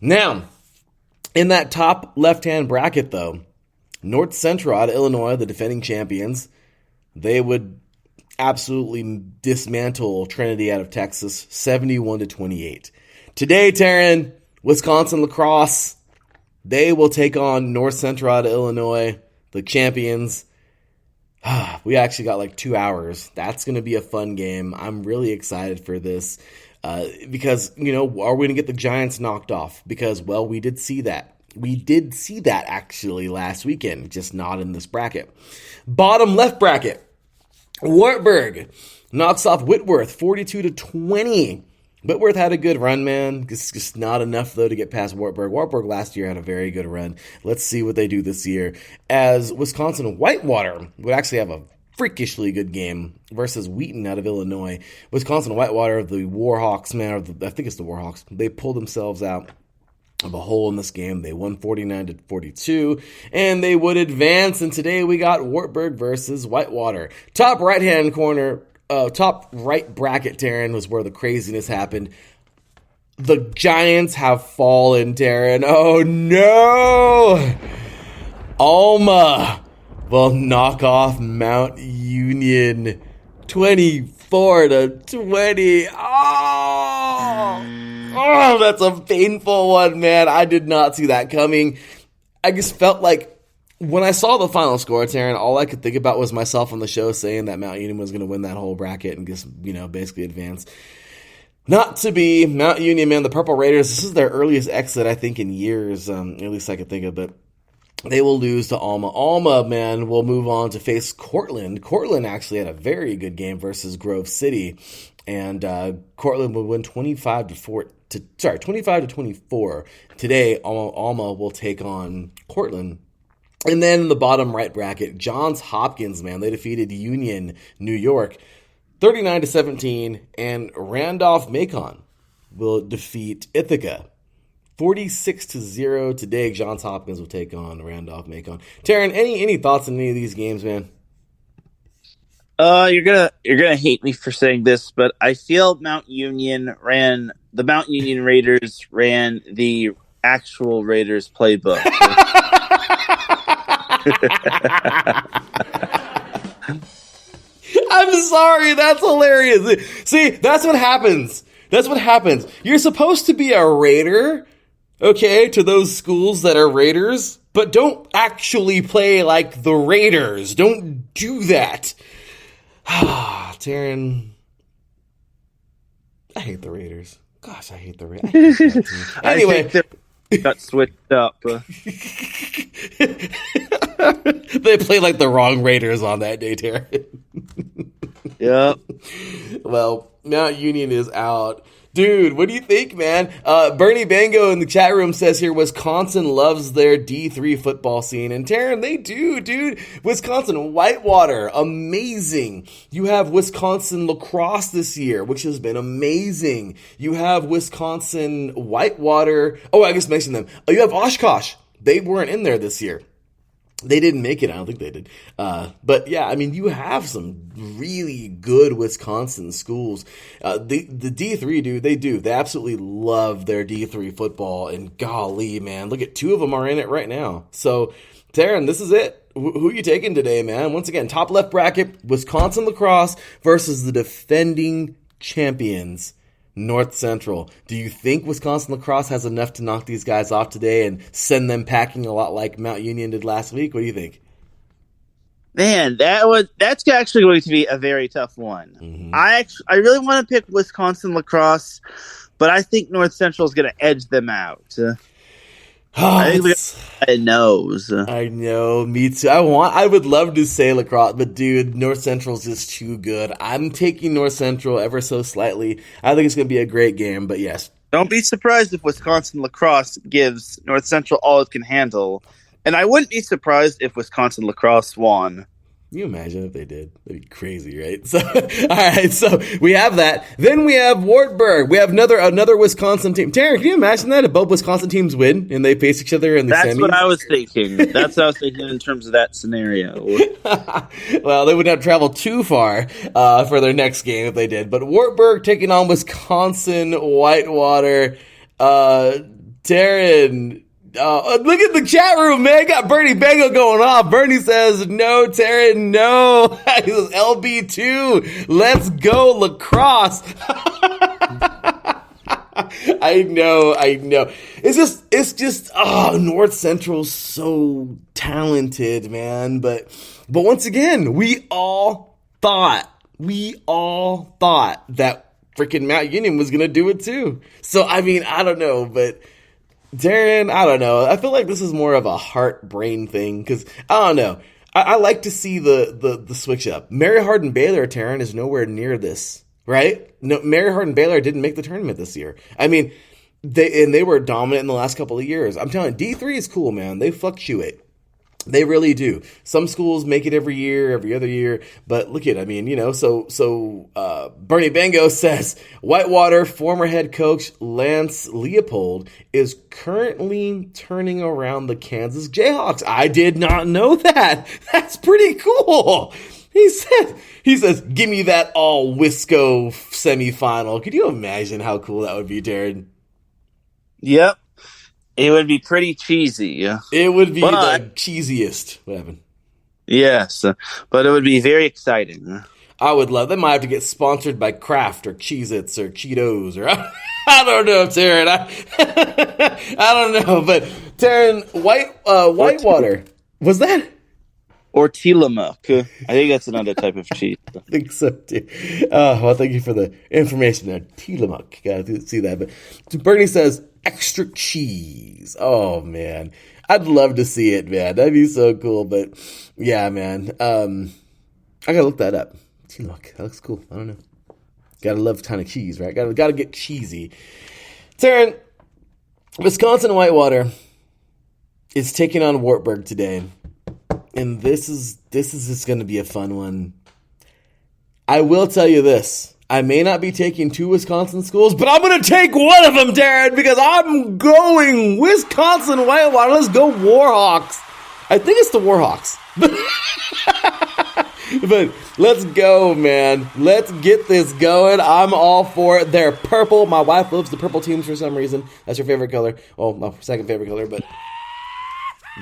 Now, in that top left-hand bracket, though, North Central out of Illinois, the defending champions, they would absolutely dismantle Trinity out of Texas, 71-28. Today, Taryn, Wisconsin lacrosse, they will take on North Central out of Illinois, the champions. We actually got like 2 hours. That's going to be a fun game. I'm really excited for this because, are we going to get the Giants knocked off? Because, well, we did see that. We did see that actually last weekend, just not in this bracket. Bottom left bracket, Wartburg knocks off Whitworth 42-20. Whitworth had a good run, man. It's just not enough, though, to get past Wartburg. Wartburg last year had a very good run. Let's see what they do this year. As Wisconsin Whitewater would actually have a freakishly good game versus Wheaton out of Illinois. Wisconsin Whitewater, the Warhawks, man, I think it's the Warhawks. They pulled themselves out of a hole in this game. They won 49-42, and they would advance. And today we got Wartburg versus Whitewater. Top right-hand corner, top right bracket, Taryn, was where the craziness happened. The Giants have fallen, Taryn. Oh, no! Alma will knock off Mount Union 24-20. Oh, that's a painful one, man. I did not see that coming. I just felt like when I saw the final score, Taryn, all I could think about was myself on the show saying that Mount Union was going to win that whole bracket and just, basically advance. Not to be. Mount Union, man, the Purple Raiders, this is their earliest exit, I think, in years, at least I could think of, but they will lose to Alma. Alma, man, will move on to face Cortland. Cortland actually had a very good game versus Grove City, and Cortland would win 25-24. Today, Alma will take on Cortland. And then in the bottom right bracket, Johns Hopkins, man, they defeated Union, New York, 39-17, and Randolph-Macon will defeat Ithaca, 46-0. Today, Johns Hopkins will take on Randolph-Macon. Taryn, any thoughts on any of these games, man? You're gonna hate me for saying this, but I feel the Mount Union Raiders ran the actual Raiders playbook. I'm sorry, that's hilarious. See, that's what happens. You're supposed to be a Raider, okay, to those schools that are Raiders, but don't actually play like the Raiders. Don't do that. Taryn, I hate the Raiders. Gosh, I hate the Raiders. Anyway. I think they got switched up. They played like the wrong Raiders on that day, Taryn. Yep. Well, Mount Union is out. Dude, what do you think, man? Bernie Bango in the chat room says here, Wisconsin loves their D3 football scene. And Taryn, they do, dude. Wisconsin Whitewater, amazing. You have Wisconsin lacrosse this year, which has been amazing. You have Wisconsin Whitewater. Oh, I just mentioned them. Oh, you have Oshkosh. They weren't in there this year. They didn't make it. I don't think they did. But yeah, I mean, you have some really good Wisconsin schools. The D3, dude, they do. They absolutely love their D3 football. And golly, man, look at two of them are in it right now. So, Taryn, this is it. Who are you taking today, man? Once again, top left bracket, Wisconsin lacrosse versus the defending champions, North Central. Do you think Wisconsin lacrosse has enough to knock these guys off today and send them packing a lot like Mount Union did last week? What do you think? Man, that's actually going to be a very tough one. Mm-hmm. I really want to pick Wisconsin lacrosse, but I think North Central is going to edge them out. I think we got a nose. I know, me too. I would love to say lacrosse, but dude, North Central's just too good. I'm taking North Central ever so slightly. I think it's going to be a great game, but yes. Don't be surprised if Wisconsin lacrosse gives North Central all it can handle. And I wouldn't be surprised if Wisconsin lacrosse won. Can you imagine if they did? That'd be crazy, right? So, all right, so we have that. Then we have Wartburg. We have another Wisconsin team. Taryn, can you imagine that if both Wisconsin teams win and they face each other in the semis? That's what I was thinking. That's what I was thinking in terms of that scenario. Well, they wouldn't have traveled too far for their next game if they did. But Wartburg taking on Wisconsin Whitewater. Taryn, look at the chat room, man. Got Bernie Bango going off. Bernie says, no, Taryn, no. He says, LB2, let's go lacrosse. I know. It's just, North Central's so talented, man. But once again, we all thought that freaking Mount Union was going to do it too. So, I mean, I don't know, but Darren, I don't know. I feel like this is more of a heart-brain thing because, I don't know. I like to see the switch up. Mary Hardin Baylor, Taryn, is nowhere near this right? No, Mary Hardin Baylor didn't make the tournament this year. I mean, they were dominant in the last couple of years. I'm telling you, D3 is cool, man. They fluctuate. They really do. Some schools make it every year, every other year. But look at, I mean, Bernie Bango says Whitewater former head coach Lance Leopold is currently turning around the Kansas Jayhawks. I did not know that. That's pretty cool. He says, give me that all Wisco semifinal. Could you imagine how cool that would be, Darren? Yep. It would be pretty cheesy. It would be the cheesiest. What happened? Yes, but it would be very exciting. I would love. They might have to get sponsored by Kraft or Cheez-Its or Cheetos or I don't know, Taryn. I don't know, but Taryn, Whitewater was that? Or Tillamook. I think that's another type of cheese. I think so too. Well, thank you for the information there. Tillamook. Got to see that. But Bernie says extra cheese. Oh man, I'd love to see it, man. That'd be so cool. But yeah, man. I gotta look that up. Tillamook. That looks cool. I don't know. Gotta love a ton of cheese, right? Gotta get cheesy. Taryn, Wisconsin Whitewater is taking on Wartburg today. And this is just going to be a fun one. I will tell you this. I may not be taking 2 Wisconsin schools, but I'm going to take one of them, Darren, because I'm going Wisconsin Whitewater. Let's go Warhawks. I think it's the Warhawks. But let's go, man. Let's get this going. I'm all for it. They're purple. My wife loves the purple teams for some reason. That's her favorite color. Oh, my second favorite color, but...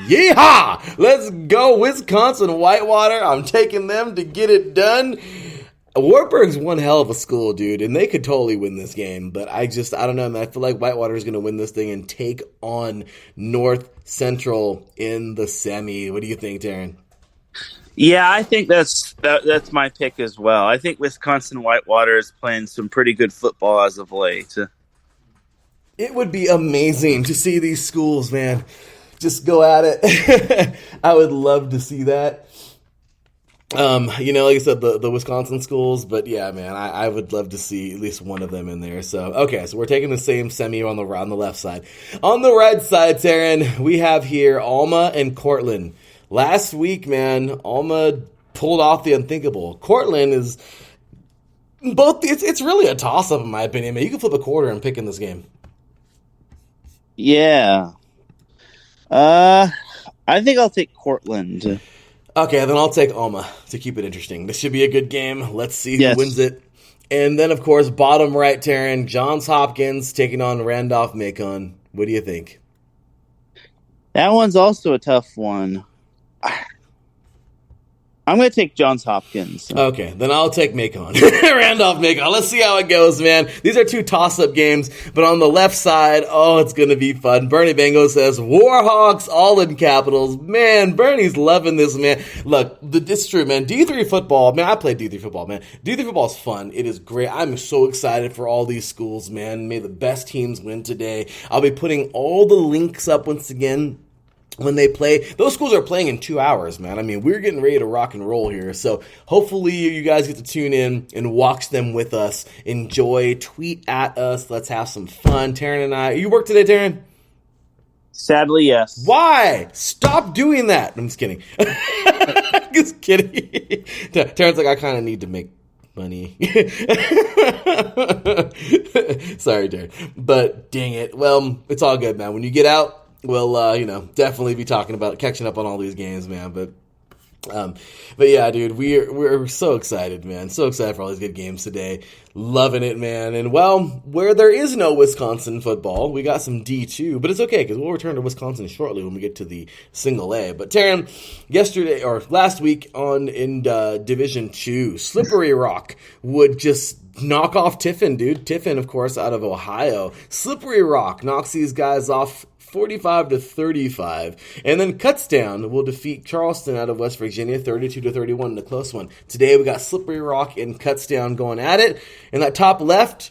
Yeehaw! Let's go Wisconsin Whitewater. I'm taking them to get it done. Wartburg's one hell of a school, dude, and they could totally win this game. But I don't know, man. I feel like Whitewater is going to win this thing and take on North Central in the semi. What do you think, Darren? Yeah, I think that's my pick as well. I think Wisconsin Whitewater is playing some pretty good football as of late. It would be amazing to see these schools, man. Just go at it. I would love to see that. Like I said, the Wisconsin schools, but yeah, man, I would love to see at least one of them in there. So, okay, so we're taking the same semi on the left side. On the right side, Taryn, we have here Alma and Cortland. Last week, man, Alma pulled off the unthinkable. Cortland is both. It's really a toss-up in my opinion, man. You can flip a quarter and pick in this game. Yeah. I think I'll take Cortland. Okay, then I'll take Alma to keep it interesting. This should be a good game. Let's see who wins it. And then, of course, bottom right, Taryn, Johns Hopkins taking on Randolph-Macon. What do you think? That one's also a tough one. I'm going to take Johns Hopkins. Okay, then I'll take Macon. Randolph-Macon. Let's see how it goes, man. These are 2 toss-up games, but on the left side, it's going to be fun. Bernie Bango says, Warhawks, all in capitals. Man, Bernie's loving this, man. Look, it's true, man. D3 football, man, I played D3 football, man. D3 football is fun. It is great. I'm so excited for all these schools, man. May the best teams win today. I'll be putting all the links up once again. When they play, those schools are playing in 2 hours, man. I mean, we're getting ready to rock and roll here. So hopefully you guys get to tune in and watch them with us. Enjoy, tweet at us. Let's have some fun. Taryn and I. You work today, Taryn? Sadly, yes. Why? Stop doing that. I'm just kidding. Just kidding. Taryn's like, I kind of need to make money. Sorry, Taryn. But dang it. Well, it's all good, man. When you get out, we'll, definitely be talking about catching up on all these games, man. But yeah, dude, we're so excited, man. So excited for all these good games today. Loving it, man. And well, where there is no Wisconsin football, we got some D2, but it's okay because we'll return to Wisconsin shortly when we get to the single A. But Taryn, last week in Division 2, Slippery Rock would just knock off Tiffin, dude. Tiffin, of course, out of Ohio. Slippery Rock knocks these guys off 45-35, and then Kutztown will defeat Charleston out of West Virginia 32-31 in a close one. Today we got Slippery Rock and Kutztown going at it. In that top left,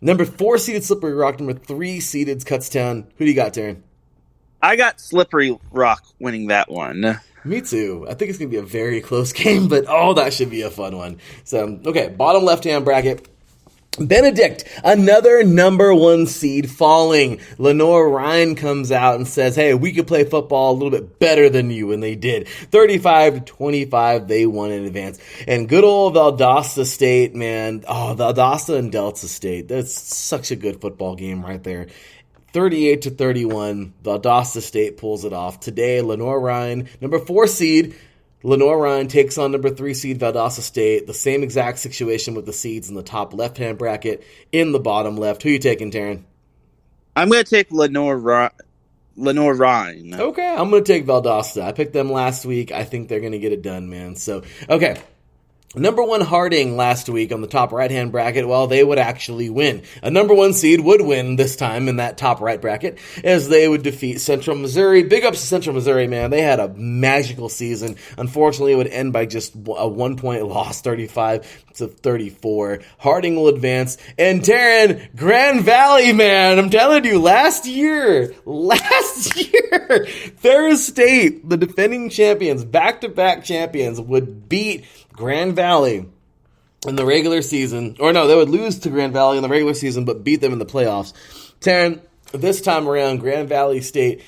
number 4 seeded Slippery Rock, number 3 seeded Kutztown. Who do you got, Darren? I got Slippery Rock winning that one. Me too. I think it's going to be a very close game, but that should be a fun one. So, okay, bottom left-hand bracket. Benedict, another number 1 seed falling. Lenoir-Rhyne comes out and says, hey, we could play football a little bit better than you, and they did. 35-25, they won in advance. And good old Valdosta State, man. Valdosta and Delta State. That's such a good football game right there. 38-31, Valdosta State pulls it off. Today, Lenoir-Rhyne, number 4 seed, Lenoir-Rhyne takes on number 3 seed Valdosta State. The same exact situation with the seeds in the top left-hand bracket. In the bottom left, who are you taking, Taryn? I'm going to take Lenoir-Rhyne. Okay, I'm going to take Valdosta. I picked them last week. I think they're going to get it done, man. So, okay. Number 1 Harding last week on the top right-hand bracket, well, they would actually win. A number 1 seed would win this time in that top right bracket as they would defeat Central Missouri. Big ups to Central Missouri, man. They had a magical season. Unfortunately, it would end by just a 1-point loss, 35-34. Harding will advance. And Taryn, Grand Valley, man, I'm telling you, last year, Ferris State, the defending champions, back-to-back champions, would beat Grand Valley in the regular season. Or no, they would lose to Grand Valley in the regular season, but beat them in the playoffs. Taryn, this time around, Grand Valley State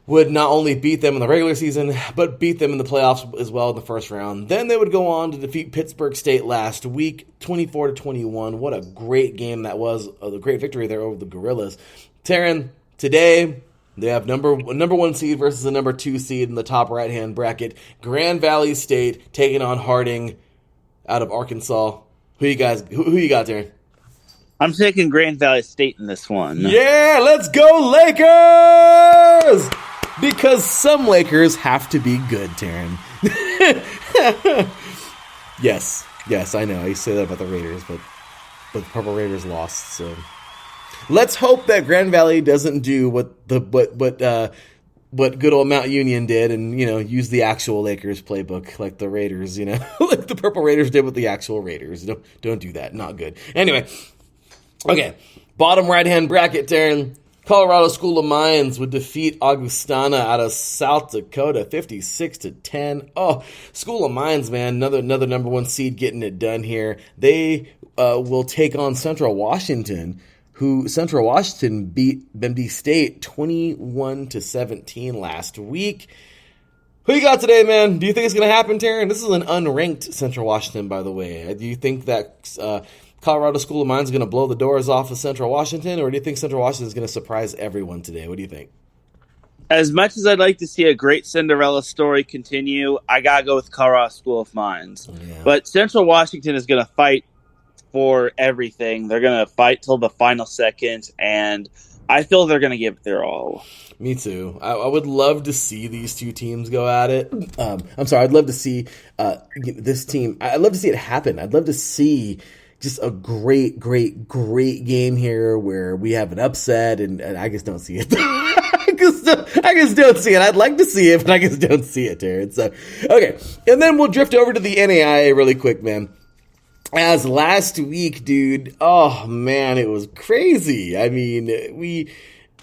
would not only beat them in the regular season, but beat them in the playoffs as well in the first round. Then they would go on to defeat Pittsburgh State last week, 24-21. What a great game that was. A great victory there over the Gorillas. Taryn, today they have number 1 seed versus the number 2 seed in the top right-hand bracket. Grand Valley State taking on Harding out of Arkansas. Who you got, Darren? I'm taking Grand Valley State in this one. Yeah, let's go Lakers! Because some Lakers have to be good, Taryn. Yes, I know. I used to say that about the Raiders, but the Purple Raiders lost, so... Let's hope that Grand Valley doesn't do what good old Mount Union did and, use the actual Lakers playbook like the Raiders, like the Purple Raiders did with the actual Raiders. Don't do that. Not good. Anyway, okay. Bottom right-hand bracket, Taryn. Colorado School of Mines would defeat Augustana out of South Dakota, 56-10. Oh, School of Mines, man, another number 1 seed getting it done here. They will take on Central Washington, who Central Washington beat Bemidji State 21-17 last week. Who you got today, man? Do you think it's going to happen, Taryn? This is an unranked Central Washington, by the way. Do you think that Colorado School of Mines is going to blow the doors off of Central Washington, or do you think Central Washington is going to surprise everyone today? What do you think? As much as I'd like to see a great Cinderella story continue, I got to go with Colorado School of Mines. Yeah. But Central Washington is going to fight for everything. They're going to fight till the final second, and I feel they're going to give it their all. Me too. I would love to see these two teams go at it. I'd love to see this team. I'd love to see it happen. I'd love to see just a great game here where we have an upset, and I just don't see it. I just don't see it. I'd like to see it, but I just don't see it, Taryn. So, okay. And then we'll drift over to the NAIA really quick, man. As last week, dude, oh man, it was crazy. I mean,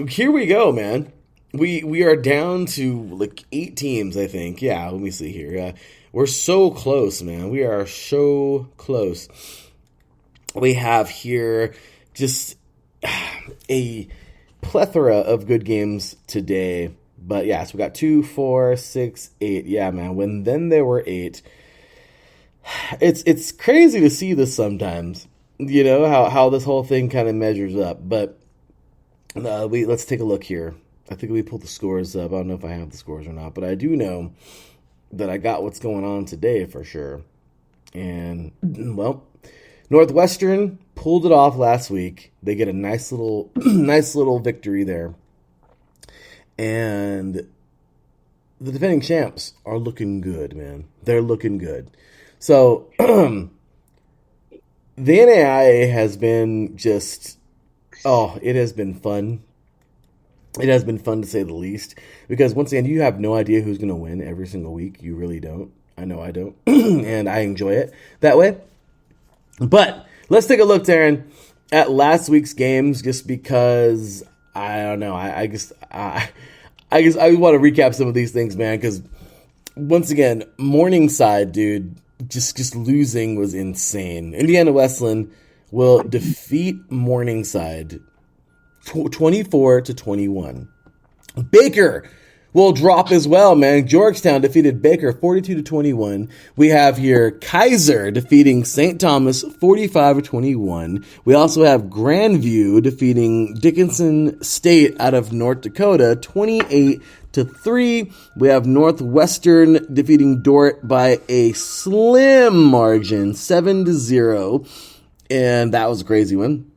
here we go, man. We are down to like 8 teams, I think. Yeah, let me see here. We're so close, man. We are so close. We have here just a plethora of good games today. But yeah, so we got 2, 4, 6, 8. Yeah, man. Then there were 8. It's crazy to see this sometimes, how this whole thing kind of measures up. But let's take a look here. I think we pulled the scores up. I don't know if I have the scores or not, but I do know that I got what's going on today for sure. And well, Northwestern pulled it off last week. They get a nice little victory there, and the defending champs are looking good, man. They're looking good. So, the NAIA has been it has been fun. It has been fun to say the least. Because once again, you have no idea who's going to win every single week. You really don't. I know I don't. And I enjoy it that way. But, let's take a look, Taryn, at last week's games, just because, I don't know, I want to recap some of these things, man, because once again, Morningside, dude, just losing was insane. Indiana Wesleyan will defeat Morningside 24-21. Baker will drop as well, man. Georgetown defeated Baker 42-21. We have here Kaiser defeating St. Thomas 45-21. We also have Grandview defeating Dickinson State out of North Dakota 28-3. We have Northwestern defeating Dordt by a slim margin 7-0. And that was a crazy one.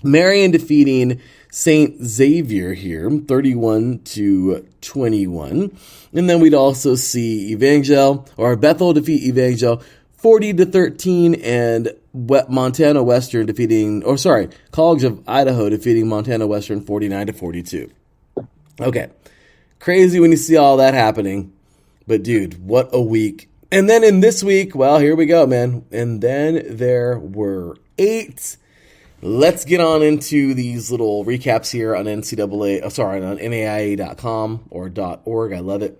Marion defeating St. Xavier here, 31-21. And then we'd also see Bethel defeat Evangel 40-13, and Montana Western College of Idaho defeating Montana Western 49-42. Okay. Crazy when you see all that happening. But dude, what a week. And then in this week, well, here we go, man. And then there were 8. Let's get on into these little recaps here on on NAIA.com or .org. I love it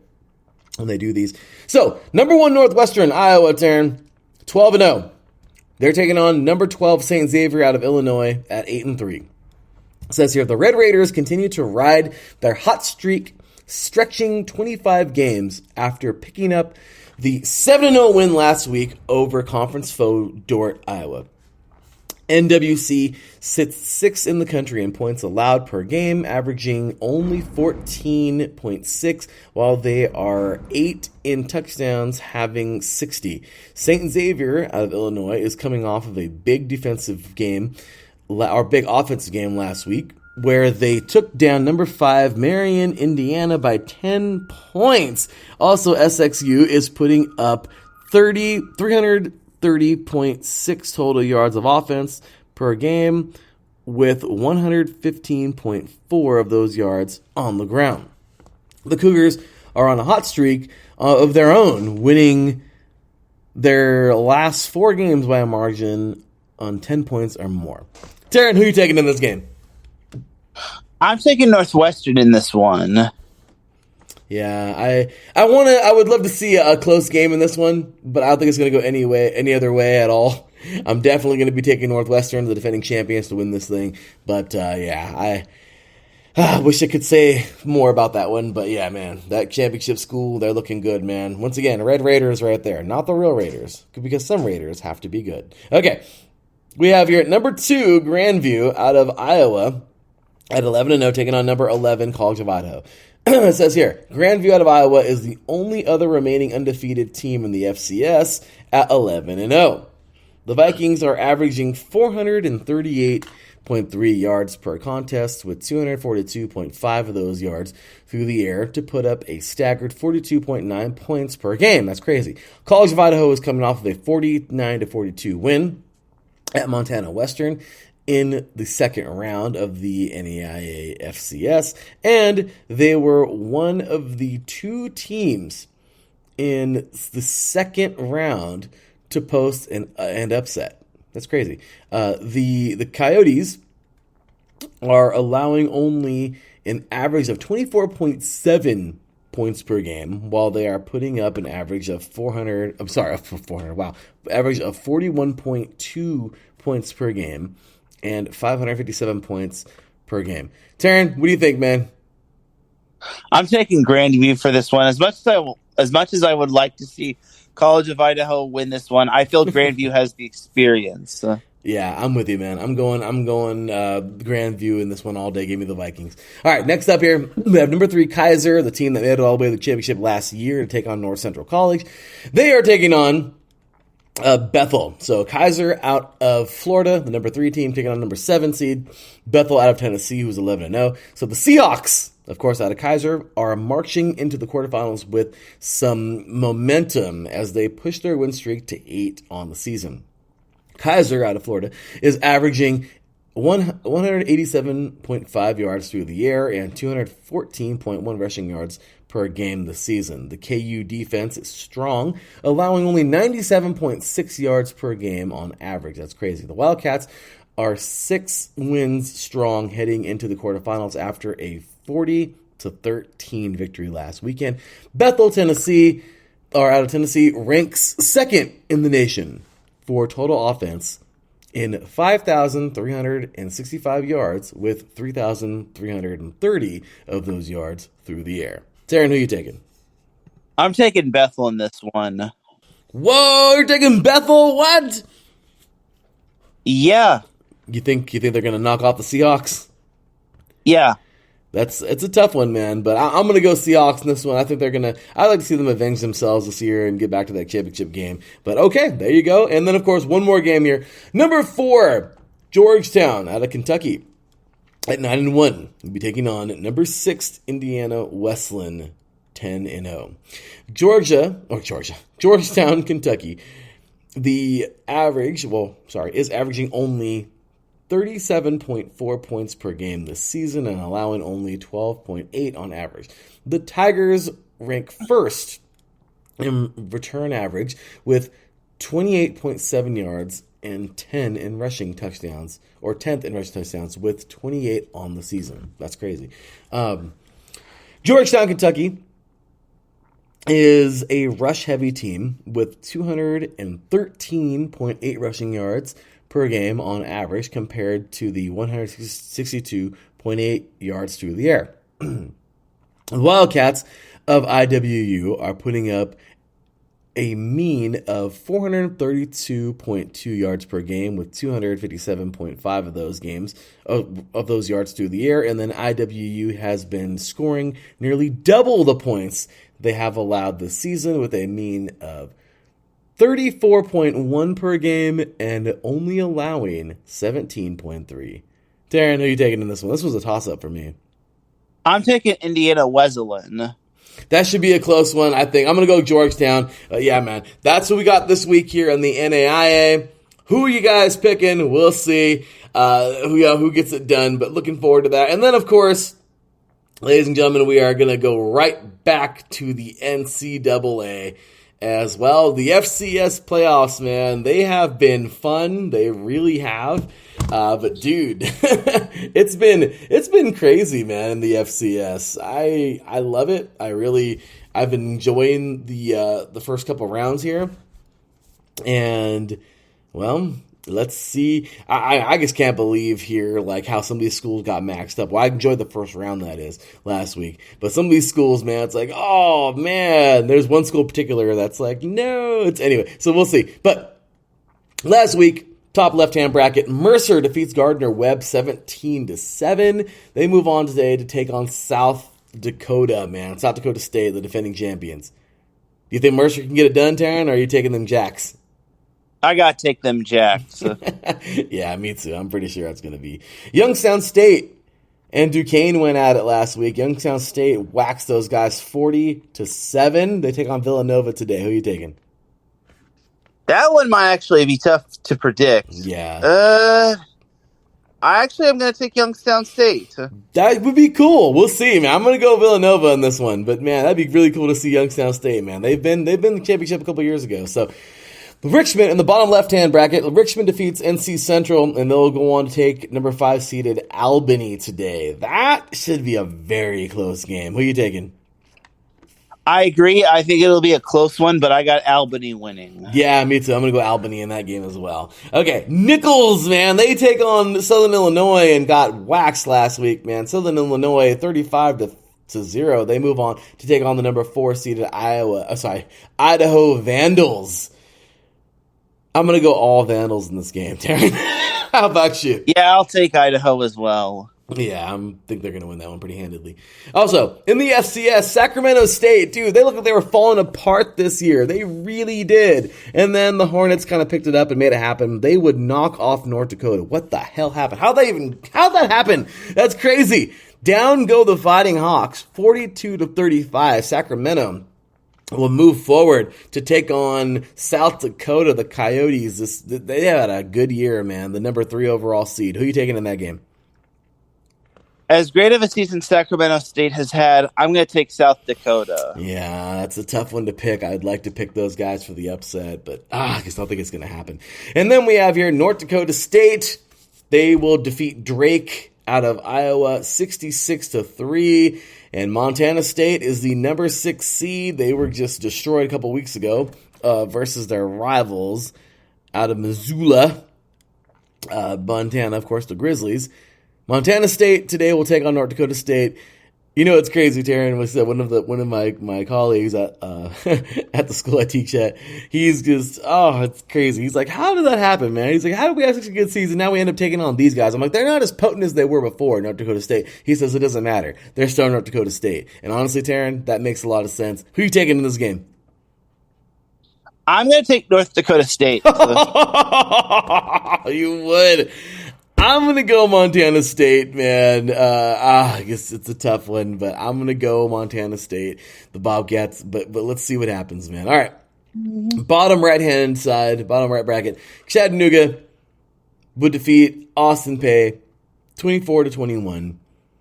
when they do these. So, number 1 Northwestern, Iowa turn 12-0. They're taking on number 12 St. Xavier out of Illinois at 8-3. It says here, the Red Raiders continue to ride their hot streak, stretching 25 games after picking up the 7-0 win last week over conference foe Dordt, Iowa. NWC sits 6th in the country in points allowed per game, averaging only 14.6, while they are 8 in touchdowns, having 60. St. Xavier out of Illinois is coming off of a big defensive game, or big offensive game last week, where they took down number 5 Marion, Indiana by 10 points. Also, SXU is putting up 330.6 total yards of offense per game, with 115.4 of those yards on the ground. The Cougars are on a hot streak of their own, winning their last 4 games by a margin on 10 points or more. Taryn, who are you taking in this game? I'm taking Northwestern in this one. Yeah, I would love to see a close game in this one, but I don't think it's going to go any other way at all. I'm definitely going to be taking Northwestern, the defending champions, to win this thing. But I wish I could say more about that one. But yeah, man, that championship school, they're looking good, man. Once again, Red Raiders right there, not the real Raiders, because some Raiders have to be good. Okay, we have here at number 2 Grandview out of Iowa at 11-0, taking on number 11 College of Idaho. It says here, Grandview out of Iowa is the only other remaining undefeated team in the FCS at 11-0. The Vikings are averaging 438.3 yards per contest, with 242.5 of those yards through the air to put up a staggered 42.9 points per game. That's crazy. College of Idaho is coming off of a 49-42 win at Montana Western in the second round of the NAIA FCS, and they were one of the 2 teams in the second round to post an upset. That's crazy. The Coyotes are allowing only an average of 24.7 points per game, while they are putting up an average of 400. Average of 41.2 points per game and 557 points per game. Taryn, what do you think, man? I'm taking Grandview for this one. As much as I would like to see College of Idaho win this one, I feel Grandview has the experience. Yeah, I'm with you, man. I'm going Grandview in this one all day. Give me the Vikings. All right, next up here, we have number 3 Kaiser, the team that made it all the way to the championship last year to take on North Central College. They are taking on Bethel. So Kaiser out of Florida, the number 3 team, taking on number 7 seed. Bethel out of Tennessee, who's 11-0. So the Seahawks, of course, out of Kaiser, are marching into the quarterfinals with some momentum as they push their win streak to 8 on the season. Kaiser out of Florida is averaging 187.5 yards through the air and 214.1 rushing yards per game this season. The KU defense is strong, allowing only 97.6 yards per game on average. That's crazy. The Wildcats are 6 wins strong heading into the quarterfinals after a 40-13 victory last weekend. Bethel, Tennessee, out of Tennessee, ranks second in the nation for total offense in 5,365 yards, with 3,330 of those yards through the air. Taryn, who are you taking? I'm taking Bethel in this one. Whoa, you're taking Bethel? What? Yeah. You think they're going to knock off the Seahawks? Yeah. It's a tough one, man, but I'm going to go Seahawks in this one. I think I'd like to see them avenge themselves this year and get back to that championship game. But okay, there you go. And then, of course, one more game here. Number 4, Georgetown out of Kentucky at 9-1. We'll be taking on number 6, Indiana Wesleyan, 10-0. Georgetown, Kentucky. The average, is averaging only 37.4 points per game this season and allowing only 12.8 on average. The Tigers rank first in return average with 28.7 yards and 10 in rushing touchdowns, or 10th in rushing touchdowns with 28 on the season. That's crazy. Georgetown, Kentucky is a rush-heavy team with 213.8 rushing yards per game on average compared to the 162.8 yards through the air. The Wildcats of IWU are putting up a mean of 432.2 yards per game with 257.5 of those of those yards through the air, and then IWU has been scoring nearly double the points they have allowed this season with a mean of 34.1 per game and only allowing 17.3. Darren, who are you taking in this one? This was a toss-up for me. I'm taking Indiana Wesleyan. That should be a close one, I think. I'm going to go Georgetown. Yeah, man. That's what we got this week here on the NAIA. Who are you guys picking? We'll see who gets it done, but looking forward to that. And then, of course, ladies and gentlemen, we are going to go right back to the NCAA as well. The FCS playoffs, man, they have been fun. They really have. But dude, it's been crazy, man, in the FCS. I love it. I've been enjoying the first couple rounds here. And well, let's see. I just can't believe here, like, how some of these schools got maxed up. Well, I enjoyed the first round, that is, last week. But some of these schools, man, it's like, oh, man. There's one school in particular that's like, no. Anyway, so we'll see. But last week, top left-hand bracket, Mercer defeats Gardner-Webb 17-7. They move on today to take on South Dakota, man. South Dakota State, the defending champions. Do you think Mercer can get it done, Taryn, or are you taking them Jacks? I got to take them Jacks. Yeah, me too. I'm pretty sure that's going to be. Youngstown State and Duquesne went at it last week. Youngstown State waxed those guys 40-7. They take on Villanova today. Who are you taking? That one might actually be tough to predict. Yeah. I actually am going to take Youngstown State. That would be cool. We'll see, man. I'm going to go Villanova in this one. But, man, that'd be really cool to see Youngstown State, man. They've been in the championship a couple years ago. So, Richmond in the bottom left-hand bracket. Richmond defeats NC Central, and they'll go on to take number 5 seeded Albany today. That should be a very close game. Who are you taking? I agree. I think it'll be a close one, but I got Albany winning. Yeah, me too. I'm going to go Albany in that game as well. Okay, Nichols, man. They take on Southern Illinois and got waxed last week, man. Southern Illinois 35-0. They move on to take on the number 4 seeded Idaho Vandals. I'm going to go all Vandals in this game, Taryn. How about you? Yeah, I'll take Idaho as well. Yeah, I think they're going to win that one pretty handedly. Also, in the FCS, Sacramento State, dude, they looked like they were falling apart this year. They really did. And then the Hornets kind of picked it up and made it happen. They would knock off North Dakota. What the hell happened? How'd that happen? That's crazy. Down go the Fighting Hawks, 42-35. Sacramento will move forward to take on South Dakota, the Coyotes. They had a good year, man. The number 3 overall seed. Who are you taking in that game? As great of a season Sacramento State has had, I'm going to take South Dakota. Yeah, that's a tough one to pick. I'd like to pick those guys for the upset, but I just don't think it's going to happen. And then we have here North Dakota State. They will defeat Drake out of Iowa 66-3. And Montana State is the number 6 seed. They were just destroyed a couple weeks ago versus their rivals out of Missoula. Montana, of course, the Grizzlies. Montana State today will take on North Dakota State. You know, it's crazy, Taryn. Was one of my colleagues at at the school I teach at. He's just, it's crazy. He's like, how did that happen, man? He's like, how did we have such a good season? Now we end up taking on these guys. I'm like, they're not as potent as they were before, North Dakota State. He says it doesn't matter. They're still North Dakota State. And honestly, Taryn, that makes a lot of sense. Who are you taking in this game? I'm going to take North Dakota State. You would. I'm going to go Montana State, man. I guess it's a tough one, but I'm going to go Montana State, the Bobcats. But let's see what happens, man. All right. Bottom right-hand side, bottom right bracket. Chattanooga would defeat Austin Peay 24-21.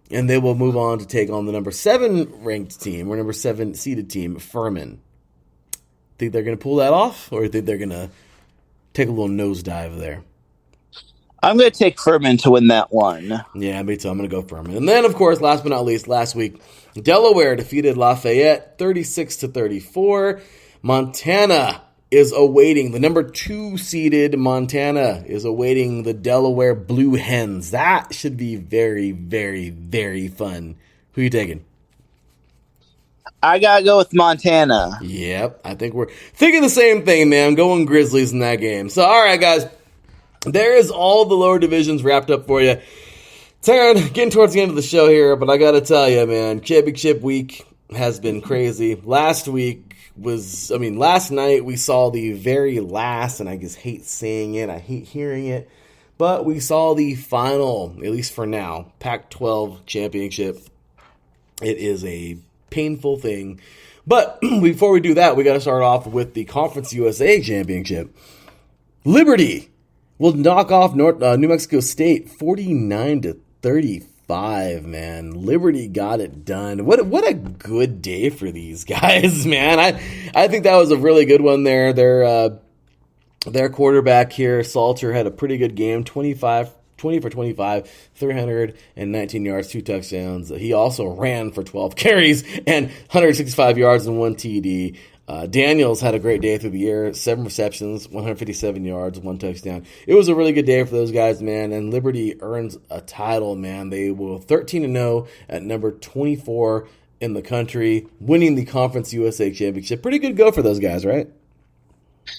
And they will move on to take on the number 7 ranked team, or number 7 seeded team, Furman. Think they're going to pull that off, or think they're going to take a little nosedive there? I'm going to take Furman to win that one. Yeah, me too. I'm going to go Furman. And then, of course, last but not least, last week, Delaware defeated Lafayette 36-34. Montana is awaiting, the number 2 seeded Montana is awaiting the Delaware Blue Hens. That should be very, very, very fun. Who are you taking? I got to go with Montana. Yep, I think we're thinking the same thing, man. I'm going Grizzlies in that game. So, all right, guys. There is all the lower divisions wrapped up for you. Taryn, getting towards the end of the show here, but I got to tell you, man, championship week has been crazy. Last night we saw the very last, and I just hate saying it, I hate hearing it, but we saw the final, at least for now, Pac-12 championship. It is a painful thing. But before we do that, we got to start off with the Conference USA championship. Liberty will knock off New Mexico State 49-35, man. Liberty got it done. What a good day for these guys, man. I think that was a really good one there. Their quarterback here, Salter, had a pretty good game, 20 for 25, 319 yards, 2 touchdowns. He also ran for 12 carries and 165 yards and 1 TD. Daniels had a great day through the air, 7 receptions, 157 yards, 1 touchdown. It was a really good day for those guys, man, and Liberty earns a title, man. They will 13-0 at number 24 in the country, winning the Conference USA Championship. Pretty good go for those guys, right?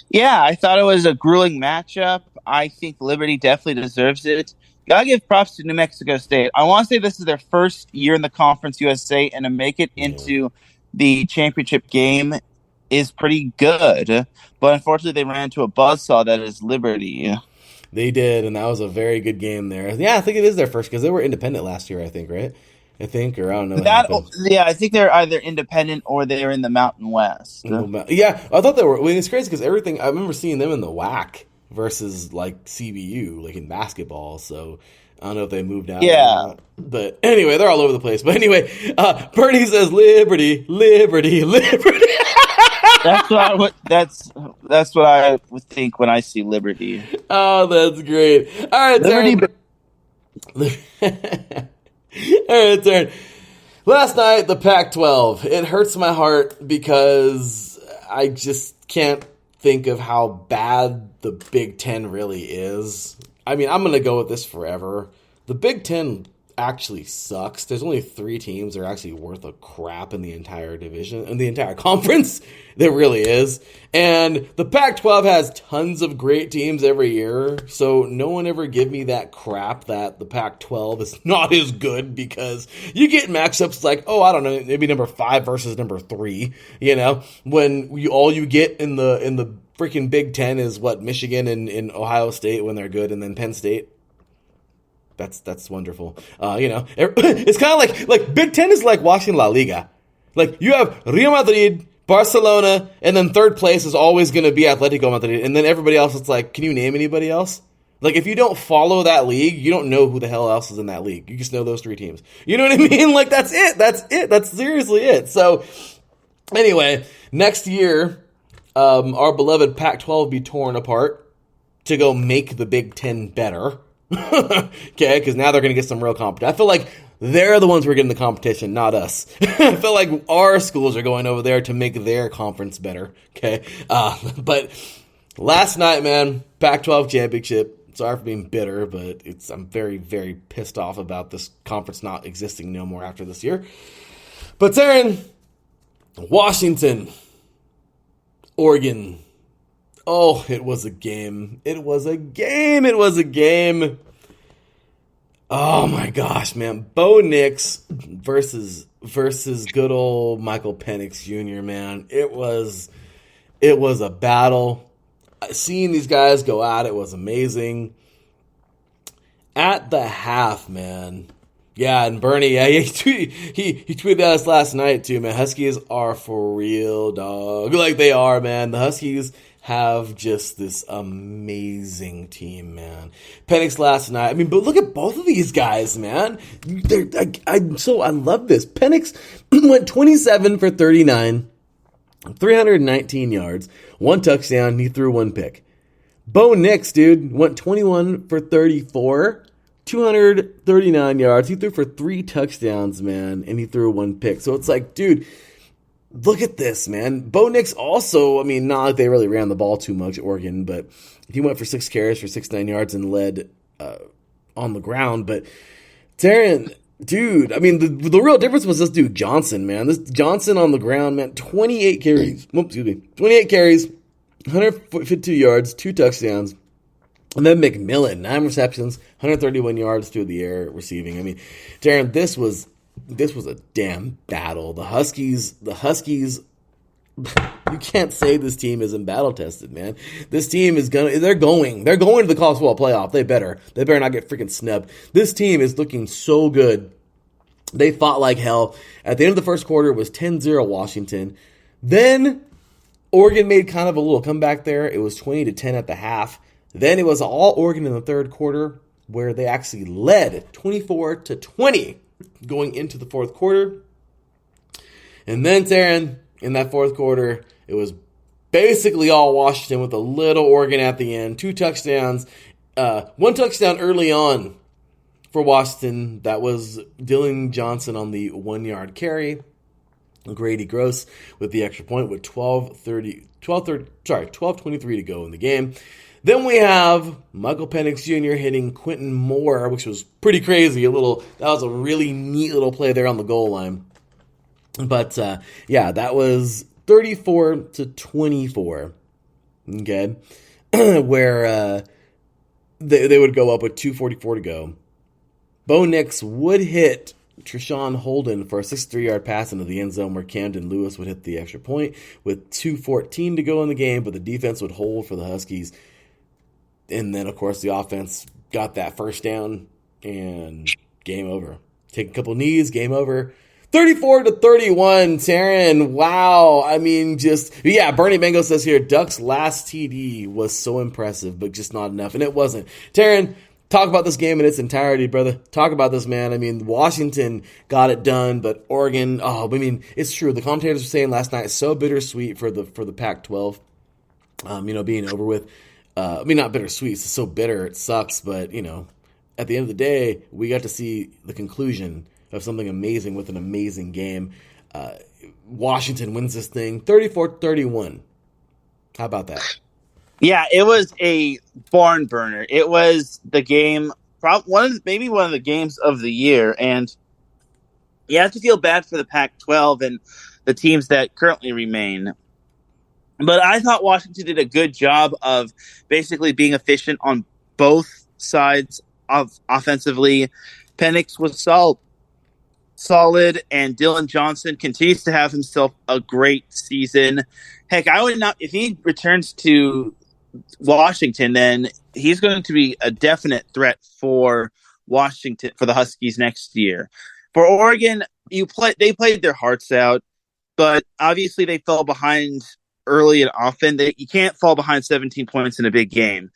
Yeah, I thought it was a grueling matchup. I think Liberty definitely deserves it. Gotta give props to New Mexico State. I want to say this is their first year in the Conference USA, and to make it into the championship game is pretty good, but unfortunately they ran into a buzzsaw that is Liberty. They did, and that was a very good game there. Yeah, I think it is their first, because they were independent last year, I think, right? Or I don't know. I think they're either independent or they're in the Mountain West. Yeah, I thought they were. It's crazy because everything, I remember seeing them in the WAC versus like CBU, like in basketball, so I don't know if they moved out. Yeah. But anyway, they're all over the place. But anyway, Bernie says Liberty, Liberty, Liberty. That's what I would think when I see Liberty. Oh, that's great. All right, Liberty. All right, turn. Last night, the Pac-12. It hurts my heart because I just can't think of how bad the Big Ten really is. I mean, I'm going to go with this forever. The Big Ten actually sucks. There's only 3 teams that are actually worth a crap in the entire division, in the entire conference. There really is. And the Pac-12 has tons of great teams every year, so no one ever give me that crap that the Pac-12 is not as good, because you get matchups like, I don't know, maybe number 5 versus number 3, when all you get in the freaking Big Ten is what, Michigan and Ohio State when they're good, and then Penn State. That's wonderful. It's kind of like Big Ten is like watching La Liga. Like, you have Real Madrid, Barcelona, and then third place is always going to be Atletico Madrid, and then everybody else, it's like, can you name anybody else? Like, if you don't follow that league, you don't know who the hell else is in that league. You just know those 3 teams. You know what I mean? Like, that's it. That's seriously it. So, anyway, next year, our beloved Pac-12 be torn apart to go make the Big Ten better. Okay, because now they're going to get some real competition. I feel like They're the ones who are getting the competition, not us. I feel like our schools are going over there to make their conference better. Okay. But last night, man, Pac-12 championship. Sorry for being bitter, but I'm very, very pissed off about this conference not existing no more after this year. But Taryn, Washington, Oregon. Oh, it was a game. It was a game. It was a game. Oh my gosh, man. Bo Nix versus good old Michael Penix Jr., man. It was a battle. Seeing these guys go at it was amazing. At the half, man. Yeah, and Bernie, yeah, he tweeted at us last night too, man. Huskies are for real, dog. Like they are, man. The Huskies have just this amazing team, man. Penix last night. I mean, but look at both of these guys, man. I love this. Penix went 27 for 39, 319 yards, 1 touchdown. He threw 1 pick. Bo Nix, dude, went 21 for 34, 239 yards. He threw for 3 touchdowns, man, and he threw 1 pick. So it's like, dude, look at this, man. Bo Nix also, I mean, not like they really ran the ball too much at Oregon, but he went for 6 carries for 69 yards and led on the ground. But Taryn, dude, I mean, the real difference was this dude Johnson, man. This Johnson on the ground, man, 28 carries. 28 carries, 152 yards, 2 touchdowns. And then McMillan, 9 receptions, 131 yards through the air receiving. I mean, Darren, this was a damn battle. The Huskies, you can't say this team isn't battle tested, man. This team is they're going to the college football playoff. They better not get freaking snubbed. This team is looking so good. They fought like hell. At the end of the first quarter, it was 10-0 Washington. Then Oregon made kind of a little comeback there. It was 20-10 at the half. Then it was all Oregon in the third quarter, where they actually led 24-20 going into the fourth quarter. And then, Taryn, in that fourth quarter, it was basically all Washington with a little Oregon at the end. 2 touchdowns. 1 touchdown early on for Washington. That was Dylan Johnson on the 1-yard carry. Grady Gross with the extra point with 12:23 to go in the game. Then we have Michael Penix Jr. hitting Quentin Moore, which was pretty crazy. That was a really neat little play there on the goal line. But yeah, that was 34-24. Okay, where they would go up with 2:44 to go. Bo Nix would hit Treshawn Holden for a 63-yard pass into the end zone where Camden Lewis would hit the extra point with 2:14 to go in the game, but the defense would hold for the Huskies. And then, of course, the offense got that first down and game over. Take a couple knees, game over. 34-31, Taryn. Wow. I mean, Bernie Mango says here, Duck's last TD was so impressive, but just not enough. And it wasn't. Taryn, talk about this game in its entirety, brother. Talk about this, man. I mean, Washington got it done, but Oregon, it's true. The commentators were saying last night, so bittersweet for the Pac-12, being over with. Not bittersweet. It's so bitter. It sucks. But, at the end of the day, we got to see the conclusion of something amazing with an amazing game. Washington wins this thing 34-31. How about that? Yeah, it was a barn burner. It was the game, maybe one of the games of the year. And you have to feel bad for the Pac-12 and the teams that currently remain. But I thought Washington did a good job of basically being efficient on both sides of offensively. Penix was solid, and Dylan Johnson continues to have himself a great season. Heck, I would not, if he returns to Washington, then he's going to be a definite threat for Washington, for the Huskies next year. For Oregon, they played their hearts out, but obviously they fell behind early and often. You can't fall behind 17 points in a big game.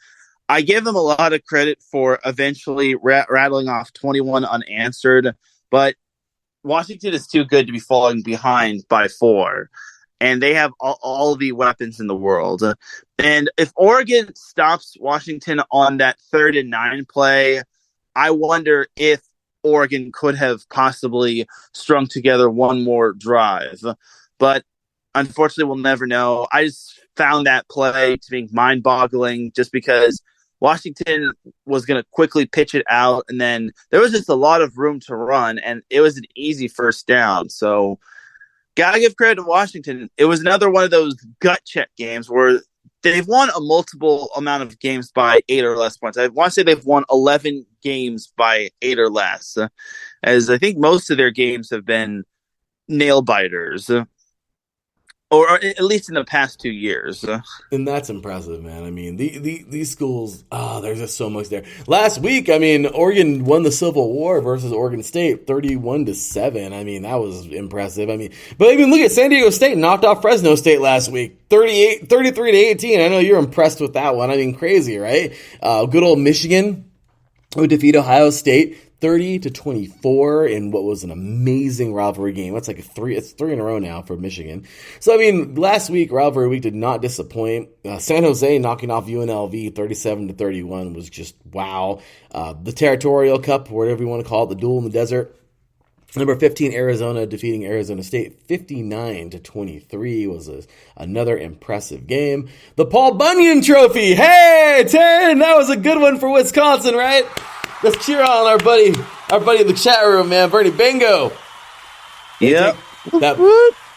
I give them a lot of credit for eventually rattling off 21 unanswered, but Washington is too good to be falling behind by 4, and they have all the weapons in the world. And if Oregon stops Washington on that 3rd and 9 play, I wonder if Oregon could have possibly strung together one more drive. But unfortunately, we'll never know. I just found that play to be mind-boggling just because Washington was going to quickly pitch it out, and then there was just a lot of room to run, and it was an easy first down. So gotta give credit to Washington. It was another one of those gut check games where they've won a multiple amount of games by 8 or less points. I want to say they've won 11 games by 8 or less, as I think most of their games have been nail biters, or at least in the past 2 years. And that's impressive, man. I mean, these schools, there's just so much there. Last week, I mean, Oregon won the Civil War versus Oregon State 31-7. I mean, that was impressive. I mean, but even look at San Diego State knocked off Fresno State last week. 33-18. I know you're impressed with that one. I mean, crazy, right? Good old Michigan who defeat Ohio State 30-24 in what was an amazing rivalry game. It's three in a row now for Michigan. So, I mean, last week, rivalry week did not disappoint. San Jose knocking off UNLV 37-31 was just wow. The Territorial Cup, whatever you want to call it, the duel in the desert. Number 15, Arizona defeating Arizona State 59-23 was another impressive game. The Paul Bunyan Trophy. Hey, Taryn, that was a good one for Wisconsin, right? Let's cheer on our buddy in the chat room, man, Bernie Bingo. Yep. That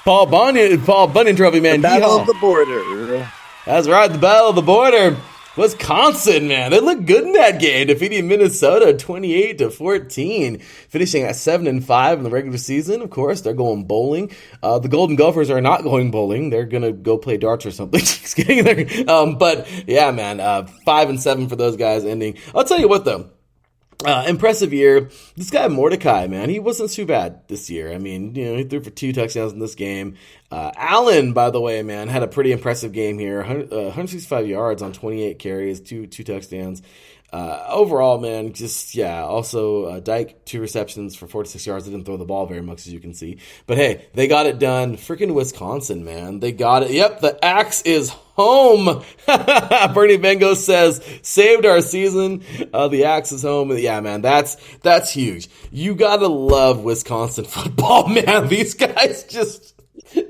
Paul Bunyan Trophy, man. The Battle of the Border. That's right, the Battle of the Border. Wisconsin, man, they look good in that game, defeating Minnesota 28-14, finishing at 7-5 in the regular season. Of course, they're going bowling. The Golden Gophers are not going bowling; they're gonna go play darts or something. Just kidding. But yeah, man, 5-7 for those guys ending. I'll tell you what, though. Impressive year. This guy Mordecai, man, he wasn't too bad this year. I mean, he threw for 2 touchdowns in this game. Allen, by the way, man, had a pretty impressive game here. 165 yards on 28 carries, two touchdowns. Overall, man, also Dyke, 2 receptions for 46 yards. They didn't throw the ball very much, as you can see. But hey, they got it done. Freaking Wisconsin, man. They got it. Yep, the axe is home. Bernie Bengo says, saved our season. The axe is home. Yeah, man, that's huge. You gotta love Wisconsin football, man. These guys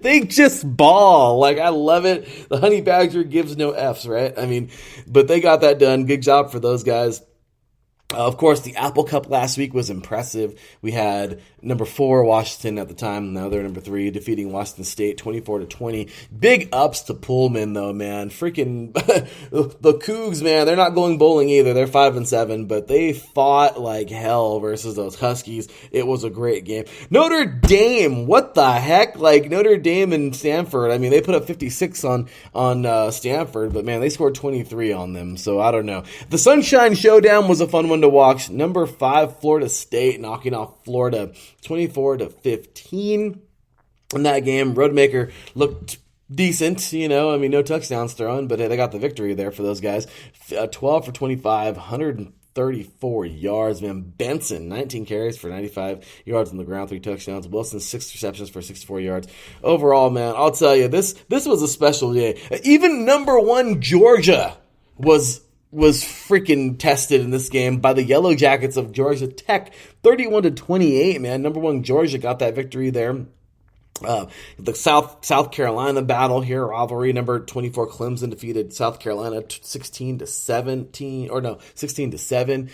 they just ball. Like, I love it. The Honey Badger gives no F's, right? I mean, but they got that done. Good job for those guys. Of course, the Apple Cup last week was impressive. We had number 4 Washington at the time. Now they're number 3, defeating Washington State 24-20. Big ups to Pullman, though, man. Freaking the Cougs, man. They're not going bowling either. They're 5-7, but they fought like hell versus those Huskies. It was a great game. Notre Dame, what the heck? Like, Notre Dame and Stanford. I mean, they put up 56 on Stanford, but man, they scored 23 on them. So I don't know. The Sunshine Showdown was a fun one to watch. Number 5 Florida State knocking off Florida 24-15 in that game. Roadmaker looked decent, I mean, no touchdowns thrown, but hey, they got the victory there for those guys. 12 for 25, 134 yards, man. Benson, 19 carries for 95 yards on the ground, 3 touchdowns. Wilson, 6 receptions for 64 yards. Overall, man, I'll tell you, this was a special day. Even number 1 Georgia was freaking tested in this game by the Yellow Jackets of Georgia Tech, 31-28, man. Number 1 Georgia got that victory there. The South Carolina battle here, rivalry. Number 24 Clemson defeated South Carolina 16-7.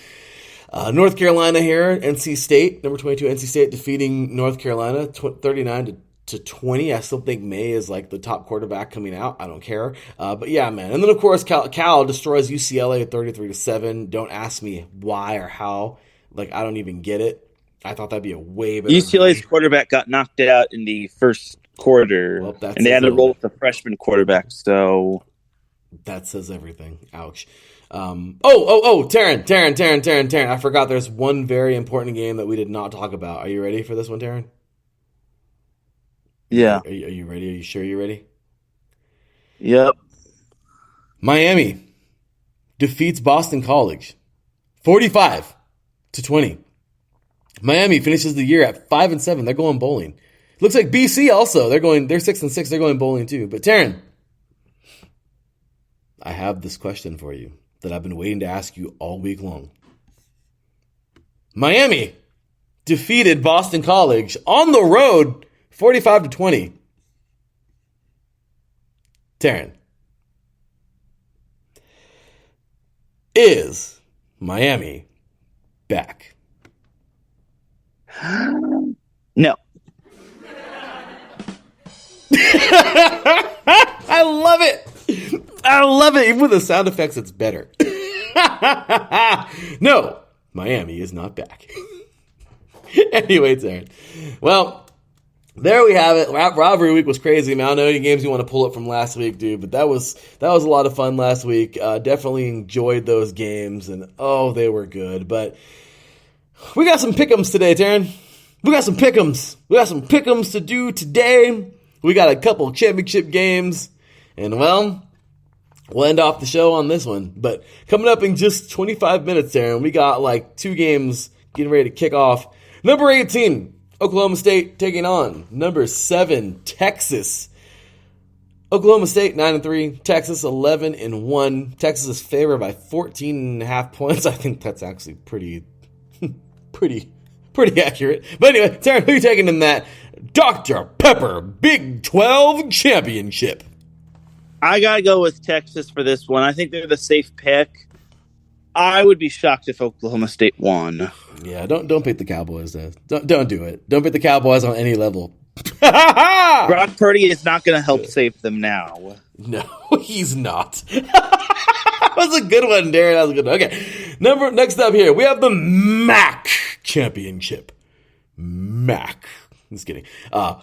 North Carolina here, NC State, number 22 NC State defeating North Carolina 39-20. I still think May is like the top quarterback coming out. I don't care. But yeah, man. And then, of course, Cal destroys UCLA 33-7. Don't ask me why or how. Like, I don't even get it. I thought that'd be a way better. UCLA's quarterback got knocked out in the first quarter, and they had to roll with the freshman quarterback. So that says everything. Ouch. Taryn. I forgot there's one very important game that we did not talk about. Are you ready for this one, Taryn? Yeah. Are you ready? Are you sure you're ready? Yep. Miami defeats Boston College 45-20. Miami finishes the year at 5-7. They're going bowling. Looks like BC also. They're 6-6. They're going bowling too. But Taryn, I have this question for you that I've been waiting to ask you all week long. Miami defeated Boston College on the road 45-20. Taryn, is Miami back? No. I love it. I love it. Even with the sound effects, it's better. No, Miami is not back. Anyway, Taryn. Well, there we have it. Rivalry week was crazy, man. I don't know any games you want to pull up from last week, dude, but that was a lot of fun last week. Definitely enjoyed those games, and they were good. But we got some pick'ems today, Taryn. We got some pick'ems to do today. We got a couple championship games, and we'll end off the show on this one. But coming up in just 25 minutes, Taryn, we got like 2 games getting ready to kick off. Number 18, Oklahoma State taking on number 7, Texas. Oklahoma State 9-3, Texas 11-1. Texas is favored by 14.5 points. I think that's actually pretty accurate. But anyway, Taryn, who are you taking in that Dr. Pepper Big 12 championship? I gotta go with Texas for this one. I think they're the safe pick. I would be shocked if Oklahoma State won. Yeah, don't pick the Cowboys. Don't do it. Don't pick the Cowboys on any level. Brock Purdy is not going to help save them now. No, he's not. That was a good one, Darren. That was a good one. Okay, next up here, we have the MAC championship. MAC. Just kidding.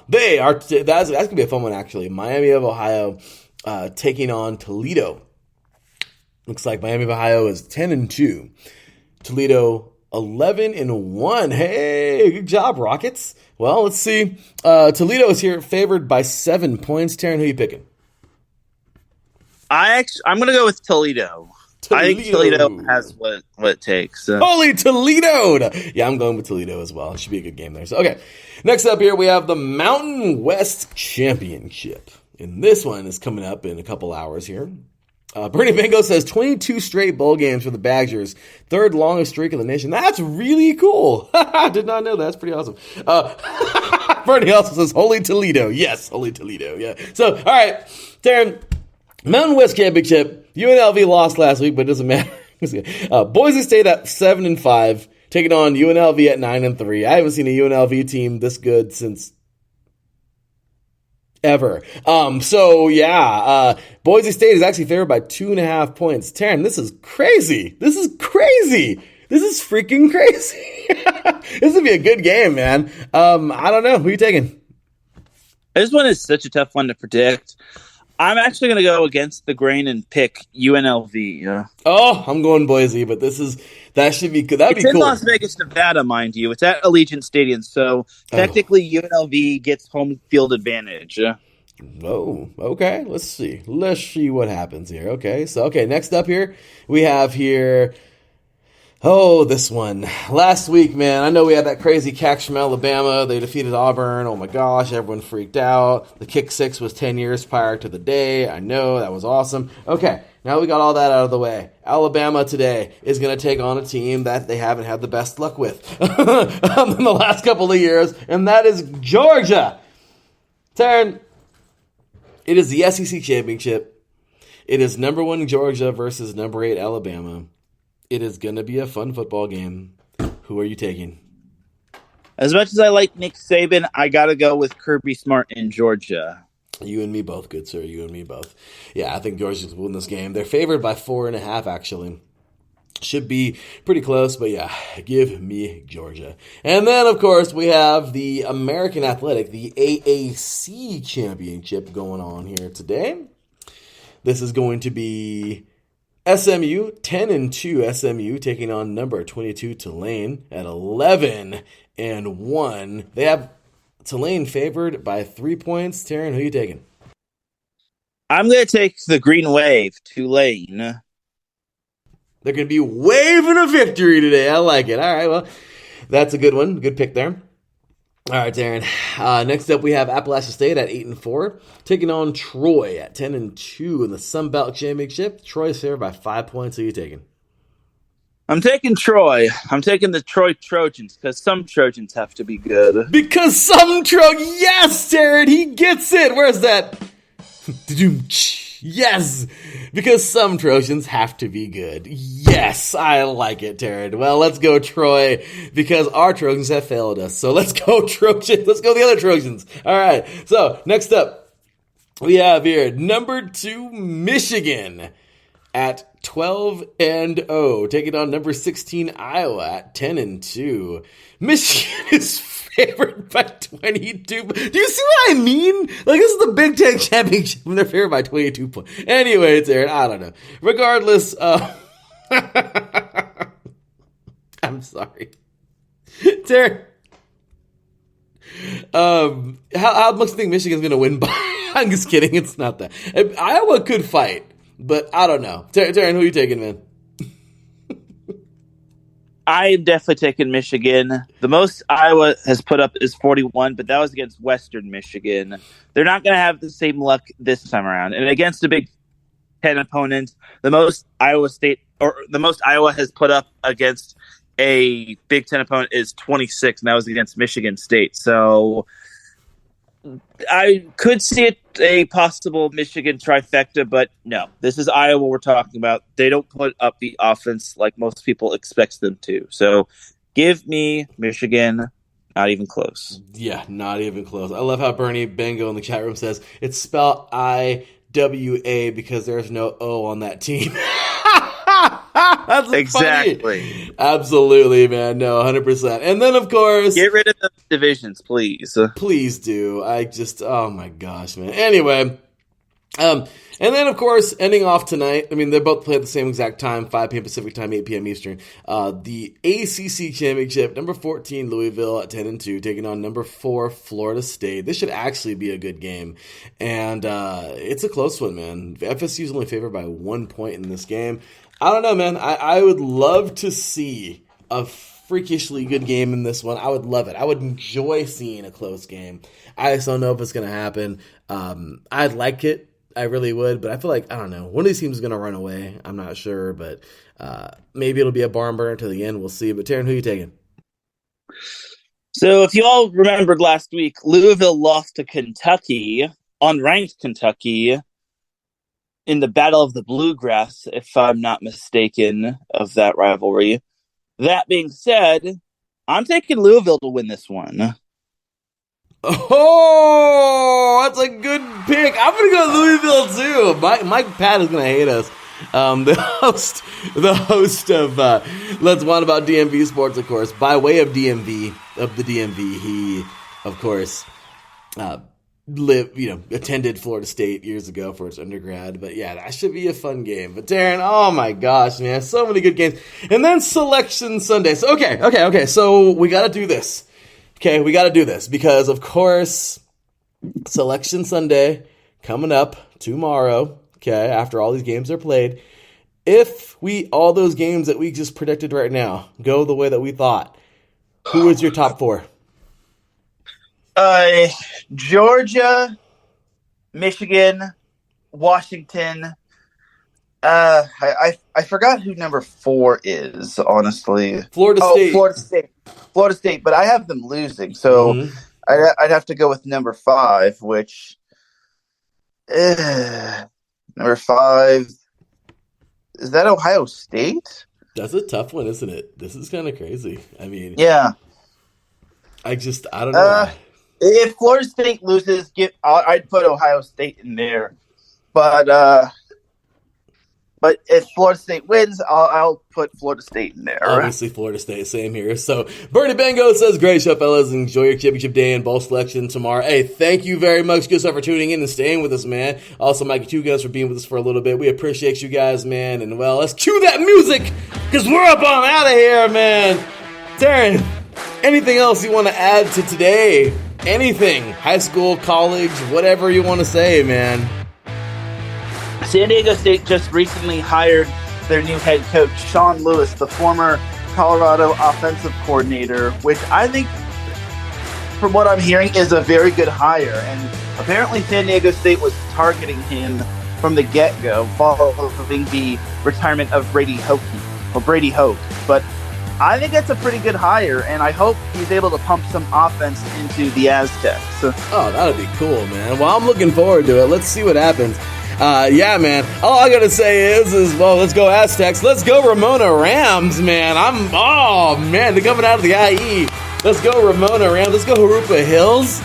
They are. That's gonna be a fun one, actually. Miami of Ohio taking on Toledo. Looks like Miami of Ohio is 10-2. Toledo 11-1. Hey, good job, Rockets. Well, let's see. Toledo is here favored by 7 points. Taryn, who are you picking? I'm going to go with Toledo. I think Toledo has what it takes. Holy Toledo! Yeah, I'm going with Toledo as well. It should be a good game there. So, okay. Next up here, we have the Mountain West Championship. And this one is coming up in a couple hours here. Bernie Bengo says 22 straight bowl games for the Badgers. 3rd longest streak in the nation. That's really cool. I did not know that. That's pretty awesome. Bernie also says, Holy Toledo. Yes, Holy Toledo. Yeah. So, all right. Darren, Mountain West Championship. UNLV lost last week, but it doesn't matter. Boise State at 7-5, taking on UNLV at 9-3. I haven't seen a UNLV team this good since ever. Boise State is actually favored by 2.5 points. Taryn, this is crazy. This is freaking crazy. This would be a good game, man. I don't know. Who are you taking? This one is such a tough one to predict. I'm actually going to go against the grain and pick UNLV. Yeah. Oh, I'm going Boise, but that should be good. That'd be cool. It's in Las Vegas, Nevada, mind you. It's at Allegiant Stadium, so technically UNLV gets home field advantage. Oh, okay. Let's see what happens here. Okay, next up here, we have here. Oh, this one. Last week, man, I know we had that crazy catch from Alabama. They defeated Auburn. Oh my gosh, everyone freaked out. The kick 6 was 10 years prior to the day. I know, that was awesome. Okay, now we got all that out of the way. Alabama today is going to take on a team that they haven't had the best luck with in the last couple of years, and that is Georgia. Taryn, it is the SEC Championship. It is number 1 Georgia versus number 8 Alabama. It is going to be a fun football game. Who are you taking? As much as I like Nick Saban, I got to go with Kirby Smart in Georgia. You and me both, good sir. You and me both. Yeah, I think Georgia's will win this game. They're favored by 4.5, actually. Should be pretty close, but yeah, give me Georgia. And then, of course, we have the American Athletic, the AAC Championship going on here today. This is going to be SMU, 10-2 SMU, taking on number 22 Tulane at 11-1. They have Tulane favored by 3 points. Taryn, who are you taking? I'm going to take the Green Wave, Tulane. They're going to be waving a victory today. I like it. All right, well, that's a good one. Good pick there. All right, Darren. Next up, we have Appalachian State at 8-4, taking on Troy at 10-2 in the Sun Belt Championship. Troy's favored by 5 points. Who are you taking? I'm taking Troy. I'm taking the Troy Trojans because some Trojans have to be good. Because some yes, Jared, he gets it. Where's that? Yes, because some Trojans have to be good. Yes, I like it, Taryn. Well, let's go Troy, because our Trojans have failed us. So let's go Trojans. Let's go the other Trojans. All right, so next up, we have here number 2, Michigan at 12-0, taking on number 16, Iowa at 10-2. Michigan is favored by 22. Do you see what I mean? Like, this is the Big Ten Championship and they're favored by 22 points. Anyway, it's Aaron. I don't know. Regardless, I'm sorry. Taryn, how much do you think Michigan's going to win by? I'm just kidding. It's not that. Iowa could fight, but I don't know. Taryn, who are you taking, man? I am definitely taking Michigan. The most Iowa has put up is 41, but that was against Western Michigan. They're not going to have the same luck this time around. And against a Big Ten opponent, the most Iowa has put up against a Big Ten opponent is 26, and that was against Michigan State. So I could see it a possible Michigan trifecta, but no, this is Iowa we're talking about. They don't put up the offense like most people expect them to. So give me Michigan, not even close. Yeah, not even close. I love how Bernie Bango in the chat room says it's spelled IWA because there's no O on that team. That's exactly. Funny. Absolutely, man. No, 100%. And then, of course, get rid of the divisions, please. Please do. Oh my gosh, man. Anyway, and then, of course, ending off tonight, I mean, they both play at the same exact time, 5 p.m. Pacific time, 8 p.m. Eastern. The ACC Championship, number 14, Louisville at 10-2, taking on number 4, Florida State. This should actually be a good game. And it's a close one, man. FSU is only favored by 1 point in this game. I don't know, man. I would love to see a freakishly good game in this one. I would love it. I would enjoy seeing a close game. I just don't know if it's going to happen. I'd like it. I really would, but I feel like, I don't know, one of these teams is going to run away. I'm not sure, but maybe it'll be a barn burner to the end. We'll see. But Taryn, who are you taking? So if you all remembered last week, Louisville lost to Kentucky, unranked Kentucky, in the Battle of the Bluegrass, if I'm not mistaken, of that rivalry. That being said, I'm taking Louisville to win this one. Oh, that's a good pick. I'm going to go Louisville too. Mike Pat is going to hate us. The host of Let's Want About DMV Sports, of course, by way of the DMV, he, of course, attended Florida State years ago for its undergrad. But yeah, that should be a fun game. But Darren, oh my gosh, man, so many good games. And then Selection Sunday. So okay. So we got to do this. Okay, we got to do this because, of course, Selection Sunday coming up tomorrow. Okay, after all these games are played. If all those games that we just predicted right now go the way that we thought, who is your top 4? Georgia, Michigan, Washington. I forgot who number 4 is, honestly. Florida State. Florida State, but I have them losing, so I'd have to go with number 5, which number 5 is that Ohio State? That's a tough one, isn't it? This is kind of crazy. I mean, yeah. I don't know. If Florida State loses, I'd put Ohio State in there. But if Florida State wins, I'll put Florida State in there. Obviously, Florida State, same here. So, Bernie Bango says, great show, fellas. Enjoy your championship day and bowl selection tomorrow. Hey, thank you very much, good stuff, for tuning in and staying with us, man. Also, Mikey, you guys for being with us for a little bit. We appreciate you guys, man. And, well, let's cue that music because we're up on out of here, man. Taryn, anything else you want to add to today? Anything, high school, college, whatever you want to say, man. San Diego State just recently hired their new head coach, Sean Lewis, the former Colorado offensive coordinator, which I think, from what I'm hearing, is a very good hire. And apparently San Diego State was targeting him from the get-go following the retirement of Brady Hoke. but I think it's a pretty good hire, and I hope he's able to pump some offense into the Aztecs. Oh, that'd be cool, man. Well, I'm looking forward to it. Let's see what happens. Yeah, man. All I gotta say is, well, let's go Aztecs. Let's go Ramona Rams, man. They're coming out of the IE. Let's go Ramona Rams. Let's go Harupa Hills.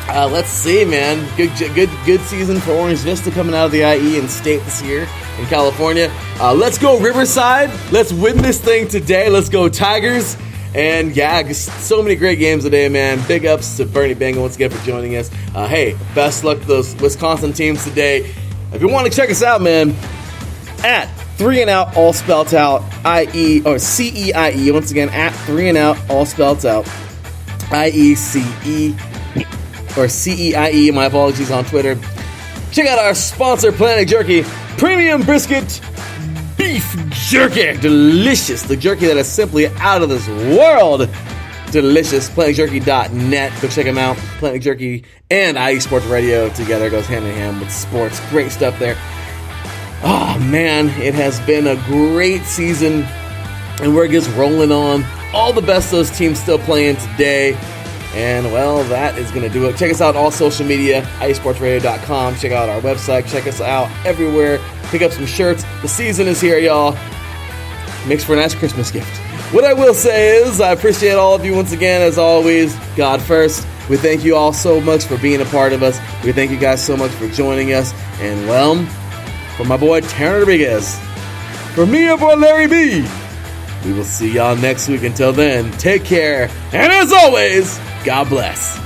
Let's see, man. Good season for Orange Vista coming out of the IE and state this year in California. Let's go Riverside. Let's win this thing today. Let's go Tigers. And yeah, just so many great games today, man. Big ups to Bernie Bengal once again for joining us. Hey, best luck to those Wisconsin teams today. If you want to check us out, man, at 3 and Out, all spelled out, IE, or CEIE. Once again, at 3 and Out, all spelled out, IECE, or CEIE. My apologies, on Twitter. Check out our sponsor, Planet Jerky, premium brisket beef jerky. Delicious. The jerky that is simply out of this world. Delicious. PlanetJerky.net. Go check them out. Planet Jerky and IE Sports Radio together goes hand in hand with sports. Great stuff there. Oh, man. It has been a great season, and we're just rolling on. All the best of those teams still playing today. And, well, that is going to do it. Check us out on all social media, IESportsRadio.com. Check out our website. Check us out everywhere. Pick up some shirts. The season is here, y'all. Makes for a nice Christmas gift. What I will say is I appreciate all of you once again, as always. God first. We thank you all so much for being a part of us. We thank you guys so much for joining us. And, well, for my boy Taryn Rodriguez, for me, your boy Larry B., we will see y'all next week. Until then, take care. And as always, God bless.